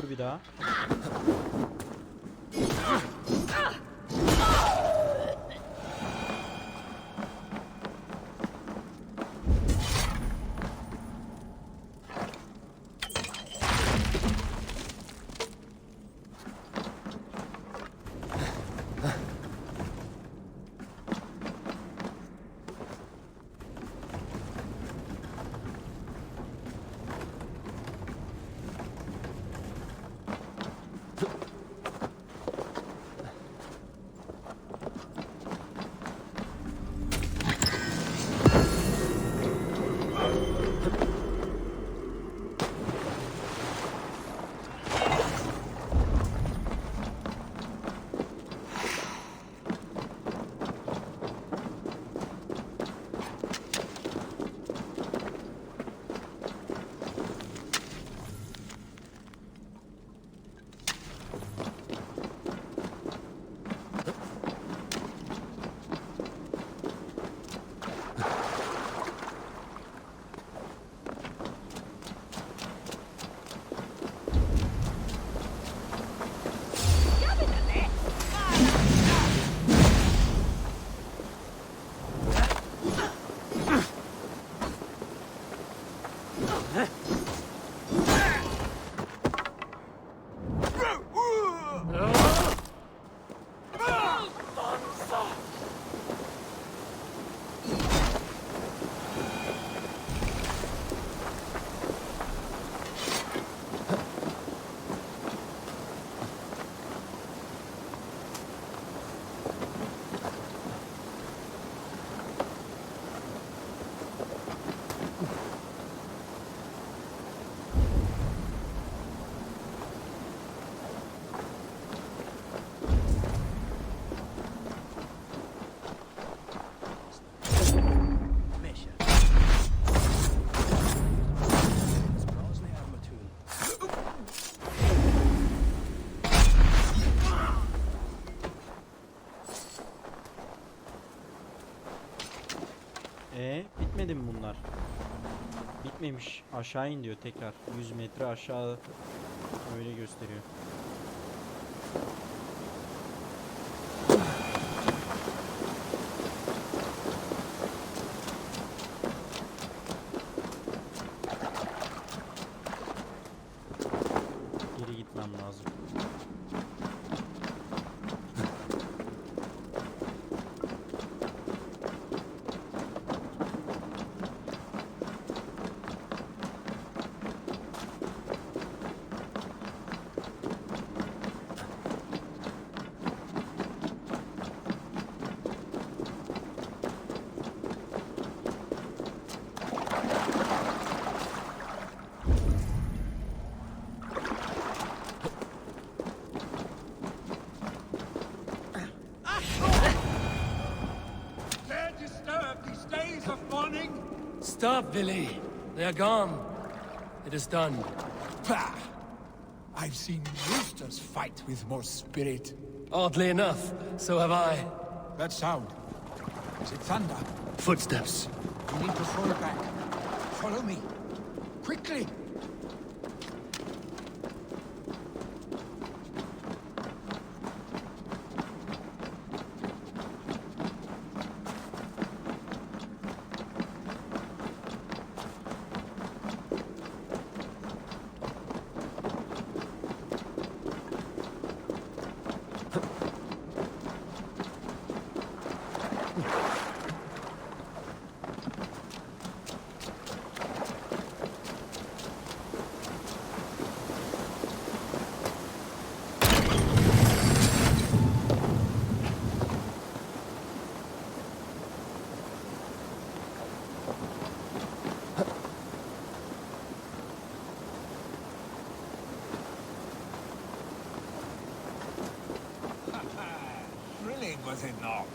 Vur bir daha. gitmemiş. Aşağı in diyor tekrar. 100 metre aşağı öyle gösteriyor. Geri gitmem lazım. Dare disturb these days of mourning? Stop, Billy. They are gone. It is done. Bah! I've seen roosters fight with more spirit. Oddly enough, so have I. That sound. Is it thunder? Footsteps. We need to fall back. Follow me. Quickly! Thrilling, was it not?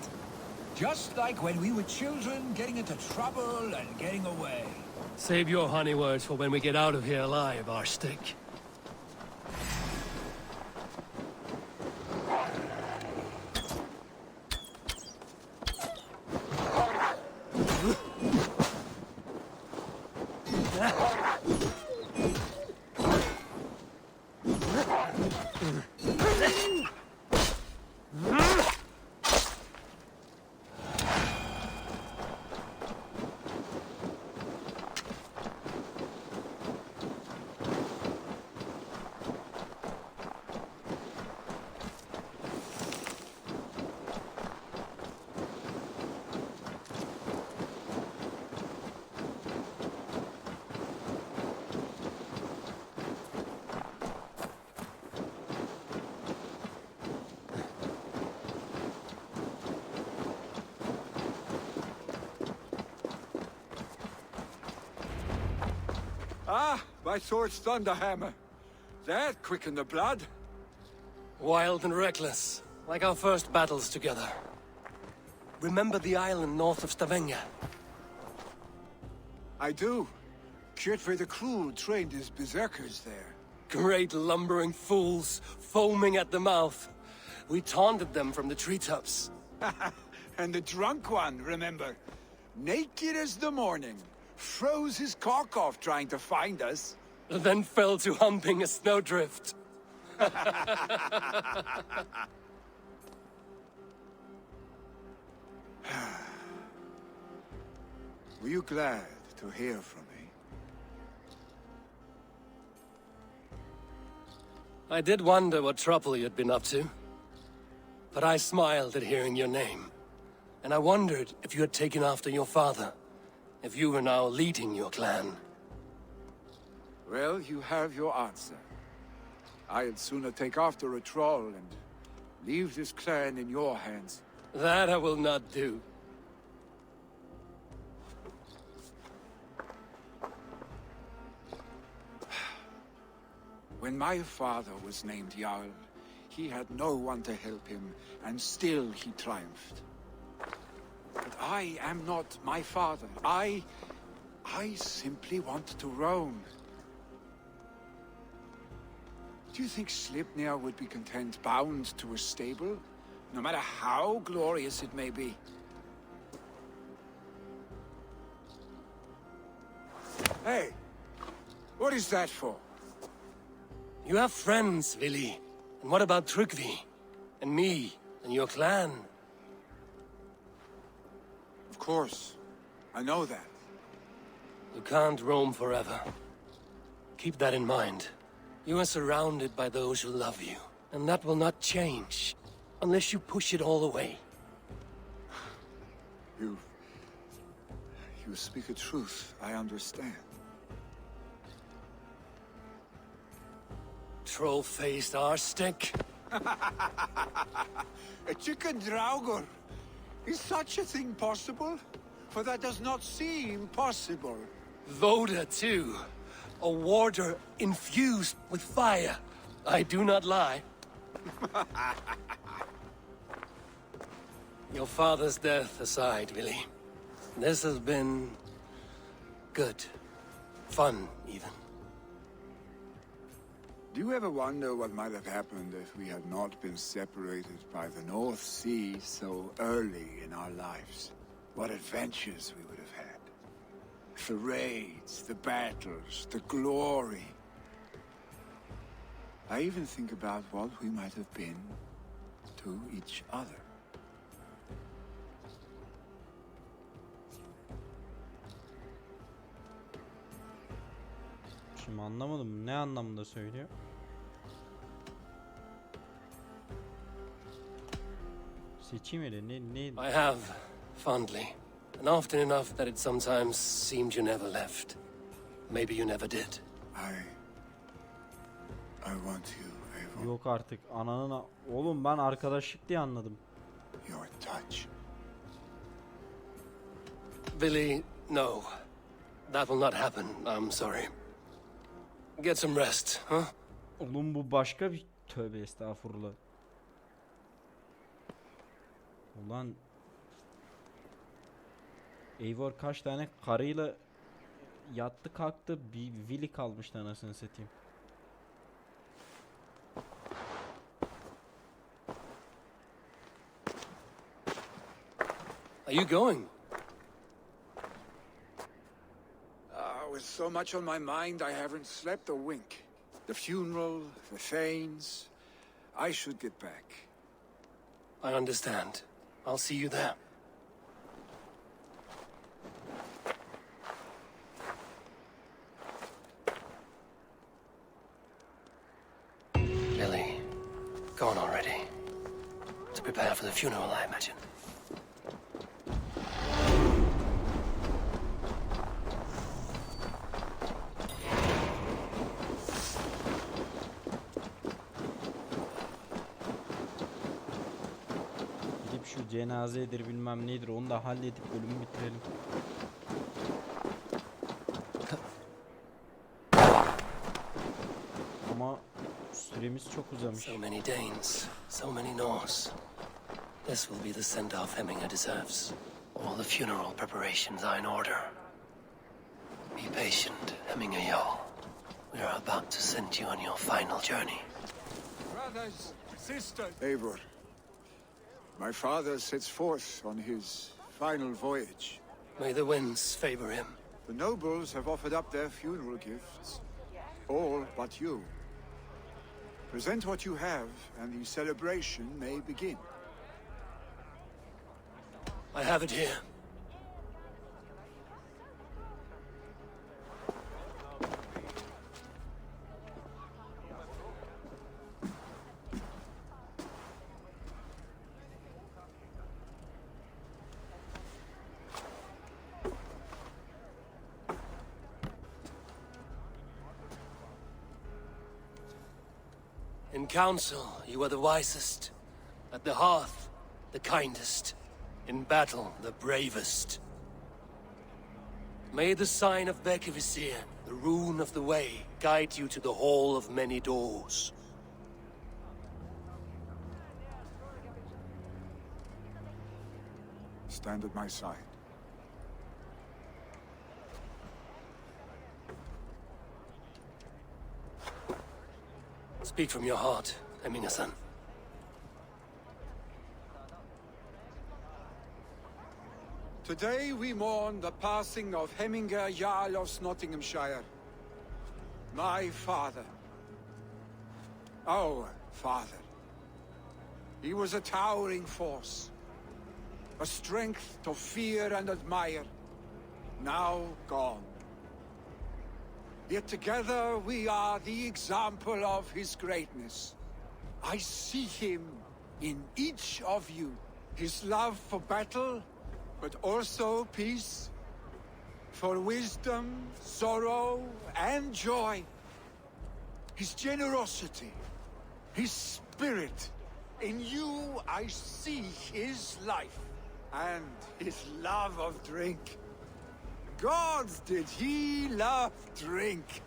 Just like when we were children, getting into trouble and getting away. Save your honey words for when we get out of here alive, our stick. Ah, my sword's thunderhammer. That quickened the blood. Wild and reckless, like our first battles together. Remember the island north of Stavanger? I do. Kjotve the Cruel trained his berserkers there. Great lumbering fools, foaming at the mouth. We taunted them from the treetops. And the drunk one, remember? Naked as the morning. Froze his cock off trying to find us. Then fell to humping a snowdrift. Were you glad to hear from me? I did wonder what trouble you'd been up to. But I smiled at hearing your name. And I wondered if you had taken after your father. If you were now leading your clan. Well, you have your answer. I'd sooner take after a troll and leave this clan in your hands. That I will not do. When my father was named Jarl, he had no one to help him, and still he triumphed. But I am not my father. I simply want to roam. Do you think Sleipnir would be content bound to a stable, no matter how glorious it may be? Hey, what is that for? You have friends, Willy. And what about Trygvi? And me? And your clan? Of course, I know that. You can't roam forever. Keep that in mind. You are surrounded by those who love you. And that will not change. Unless you push it all away. You speak a truth, I understand. Troll-faced arstick. A chicken draugur. Is such a thing possible? For that does not seem possible. Voda, too. A warder infused with fire. I do not lie. Your father's death aside, Willy. This has been... good. Fun, even. Do you ever wonder what might have happened if we had not been separated by the North Sea so early in our lives? What adventures we would have had. The raids, the battles, the glory. I even think about what we might have been to each other. Şimdi anlamadım. Ne anlamda söylüyor? Seçim yeri ne? I have, fondly. And often enough that it sometimes seemed you never left. Maybe you never did. I want you, Eivor. Yok artık. Oğlum ben arkadaşlık diye anladım. Your touch. Willy, no. That will not happen. I'm sorry. Get some rest, huh? Oğlum bu başka bir... Tövbe estağfurullah. Ulan... Eivor kaç tane karıyla yattı kalktı, bir Willy kalmıştı anasını satayım. Are you going? With so much on my mind, I haven't slept a wink. The funeral, the Thanes. I should get back. I understand. I'll see you there. Billy, gone already. To prepare for the funeral, I imagine. Gidip şu cenazedir bilmem nedir onu da halledip bölümü bitirelim. Ama süremiz çok uzamış. So many Danes, so many Norse. This will be the send-off Hemminger deserves. All the funeral preparations are in order. Be patient, Hemminger Jarl. We are about to send you on your final journey. Brothers, sisters. Eivor, my father sets forth on his final voyage. May the winds favor him. The nobles have offered up their funeral gifts. All but you. Present what you have, and the celebration may begin. I have it here. In council, you are the wisest. At the hearth, the kindest. In battle, the bravest. May the sign of Bekivisir, the rune of the way, guide you to the hall of many doors. Stand at my side. Speak from your heart, Hemminger-san. Today we mourn the passing of Hemminger Jarl of Nottinghamshire. My father. Our father. He was a towering force. A strength to fear and admire. Now gone. Yet together we are the example of his greatness. I see him in each of you. His love for battle, but also peace. For wisdom, sorrow, and joy. His generosity, his spirit. In you I see his life, and his love of drink. Gods, did he love drink!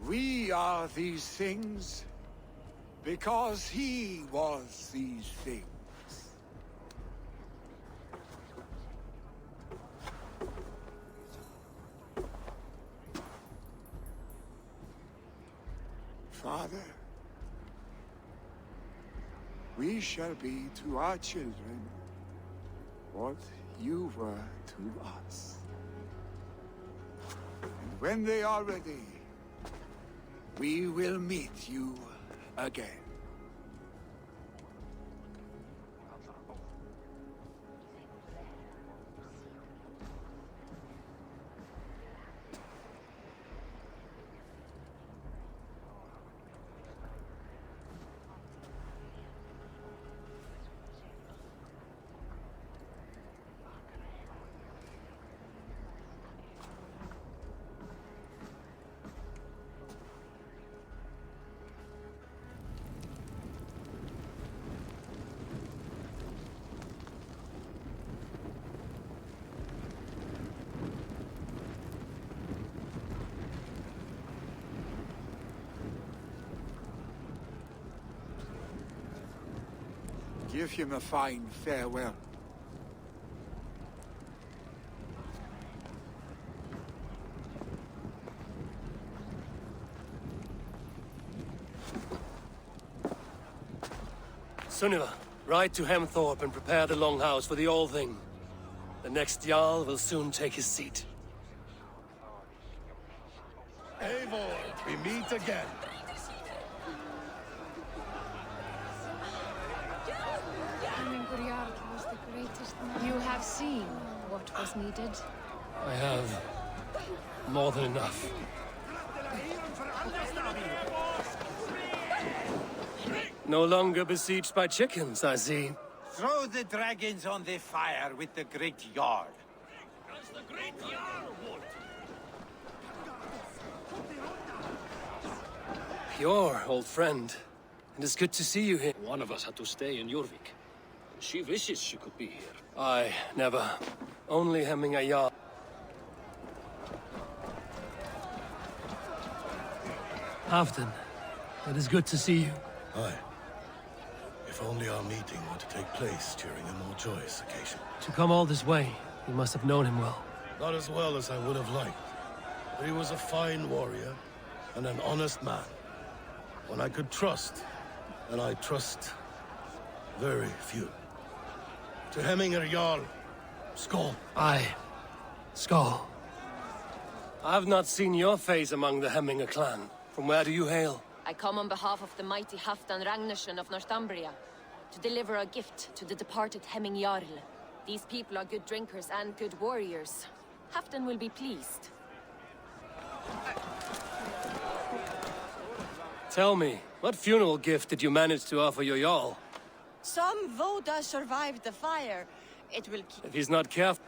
We are these things because he was these things. Father, we shall be to our children what you were to us. And when they are ready, we will meet you again. Give him a fine farewell. Sunniva, ride to Hemthorpe and prepare the Longhouse for the All-Thing. The next Jarl will soon take his seat. Eivor, we meet again. Was the greatest man. You have seen what was needed. I have more than enough. No longer besieged by chickens, I see. Throw the dragons on the fire with the great Jarl. As the great Jarl would. Your old friend. It is good to see you here. One of us had to stay in Jorvik. She wishes she could be here. I never. Only Hemminger Jarl. Halfdan, it is good to see you. Aye. If only our meeting were to take place during a more joyous occasion. To come all this way, you must have known him well. Not as well as I would have liked. But he was a fine warrior and an honest man. One I could trust, and I trust very few. To Hemminger Jarl, Skål. Aye. Skål. I have not seen your face among the Hemminger clan. From where do you hail? I come on behalf of the mighty Halfdan Ragnarsson of Northumbria to deliver a gift to the departed Hemming Jarl. These people are good drinkers and good warriors. Halfdan will be pleased. Tell me, what funeral gift did you manage to offer your Jarl? Some Voda survived the fire. It will keep... If he's not careful...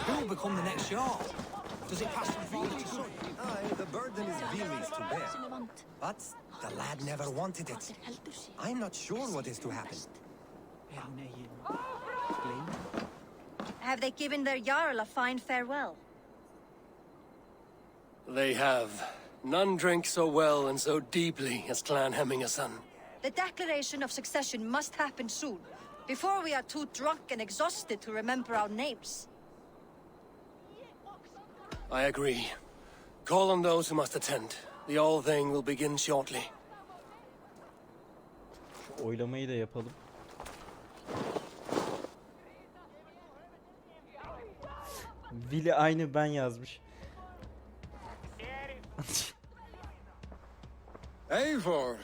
Who will become the next Jarl? Does it pass from father to son? Aye, the burden is Vili's to bear. But the lad never wanted it. I'm not sure what is to happen. Have they given their Jarl a fine farewell? They have. None drink so well and so deeply as Clan Hemmingason. The declaration of succession must happen soon, before we are too drunk and exhausted to remember our names. I agree. Call on those who must attend. The all thing will begin shortly. Şu oylamayı da yapalım. Vili aynı ben yazmış. Eivor!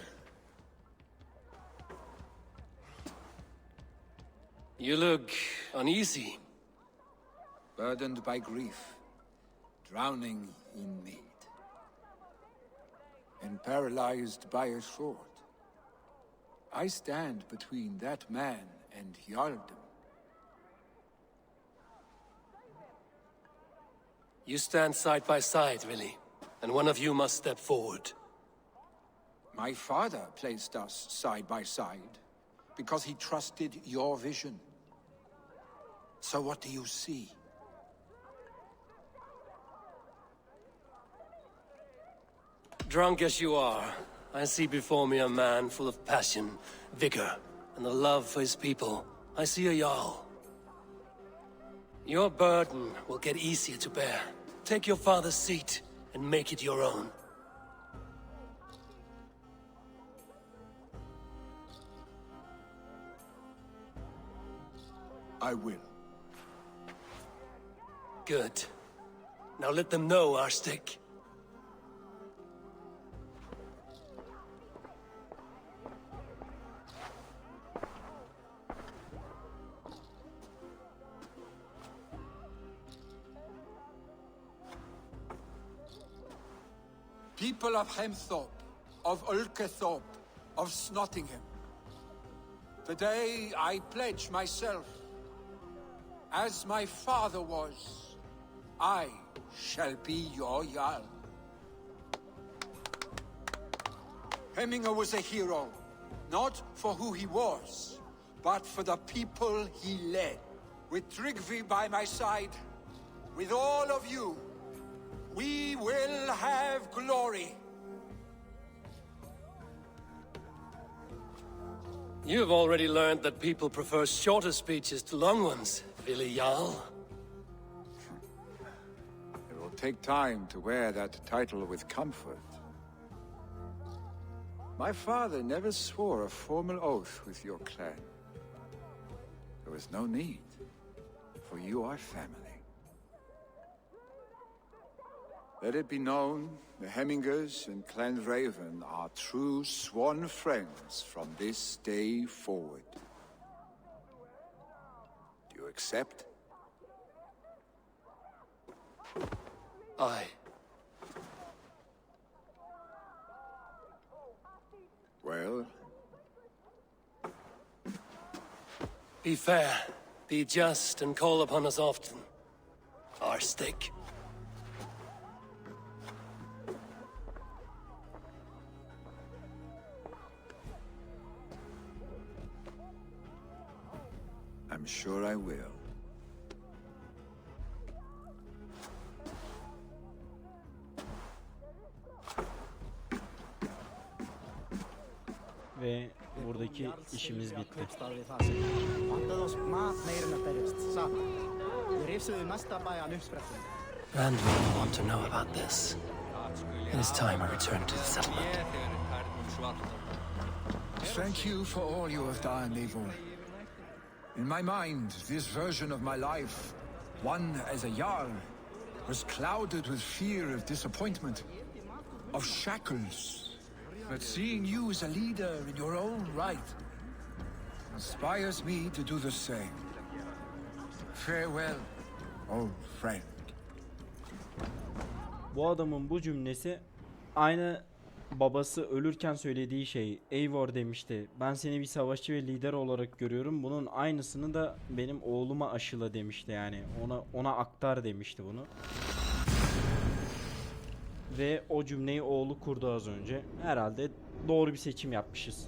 You look uneasy. Burdened by grief, drowning in need, and paralyzed by a sword. I stand between that man and Jarl'ın. You stand side by side, really, and one of you must step forward. My father placed us side by side because he trusted your vision. So what do you see? Drunk as you are, I see before me a man full of passion, vigor, and a love for his people. I see a Jarl. Your burden will get easier to bear. Take your father's seat and make it your own. I will. Good. Now let them know our stick. People of Hemthorpe, of Ulkethorpe, of Snottingham. Today I pledge myself, as my father was, I shall be your Jarl. Hemminger was a hero, not for who he was, but for the people he led. With Tryggvi by my side, with all of you, we will have glory. You've already learned that people prefer shorter speeches to long ones, Billy Jarl. It will take time to wear that title with comfort. My father never swore a formal oath with your clan. There was no need, for you are family. Let it be known, the Hemmingers and CanBraveinn are true sworn friends from this day forward. Do you accept? Aye. Well? Be fair, be just, and call upon us often. Our stick. I'm sure I will. Ve buradaki işimiz bitti. Rand will want to know about this. It is time I return to the settlement. Thank you for all you have done, Eivor. In my mind, this version of my life, one as a Jarl, was clouded with fear of disappointment, of shackles. But seeing you as a leader in your own right inspires me to do the same. Farewell, old friend. Bu adamın bu cümlesi aynı babası ölürken söylediği şey, Eivor demişti. Ben seni bir savaşçı ve lider olarak görüyorum. Bunun aynısını da benim oğluma aşıla demişti yani. Ona aktar demişti bunu. Ve o cümleyi oğlu kurdu az önce. Herhalde doğru bir seçim yapmışız.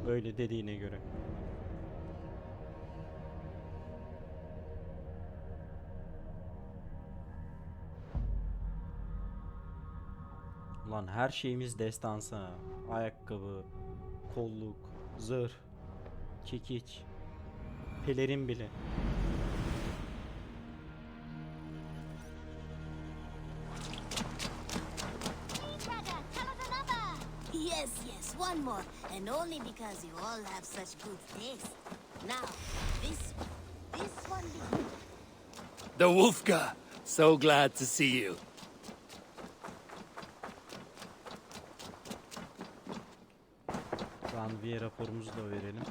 Öyle dediğine göre. Lan her şeyimiz destansa. Ayakkabı, kolluk, zırh, çekiç, pelerin bile. Yes, yes, one more. And only because you all have such good taste. Now, this one. The Wolfgar. So glad to see you. Ranvier raporumuzu da verelim.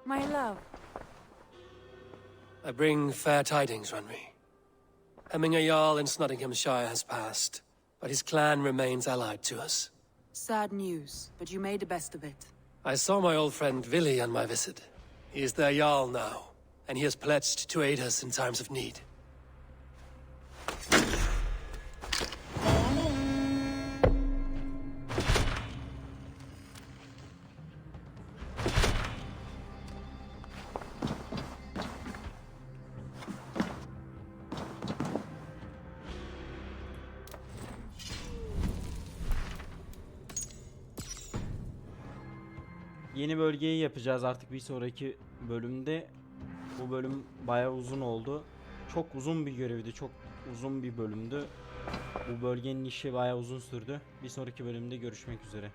My love. I bring fair tidings, Ranvi. Hemminger Jarl in Snottinghamshire has passed, but his clan remains allied to us. Sad news, but you made the best of it. I saw my old friend Vili on my visit. He is their Jarl now, and he has pledged to aid us in times of need. Yeni bölgeyi yapacağız artık bir sonraki bölümde. Bu bölüm bayağı uzun oldu. Çok uzun bir görevdi, çok uzun bir bölümdü. Bu bölgenin işi bayağı uzun sürdü. Bir sonraki bölümde görüşmek üzere.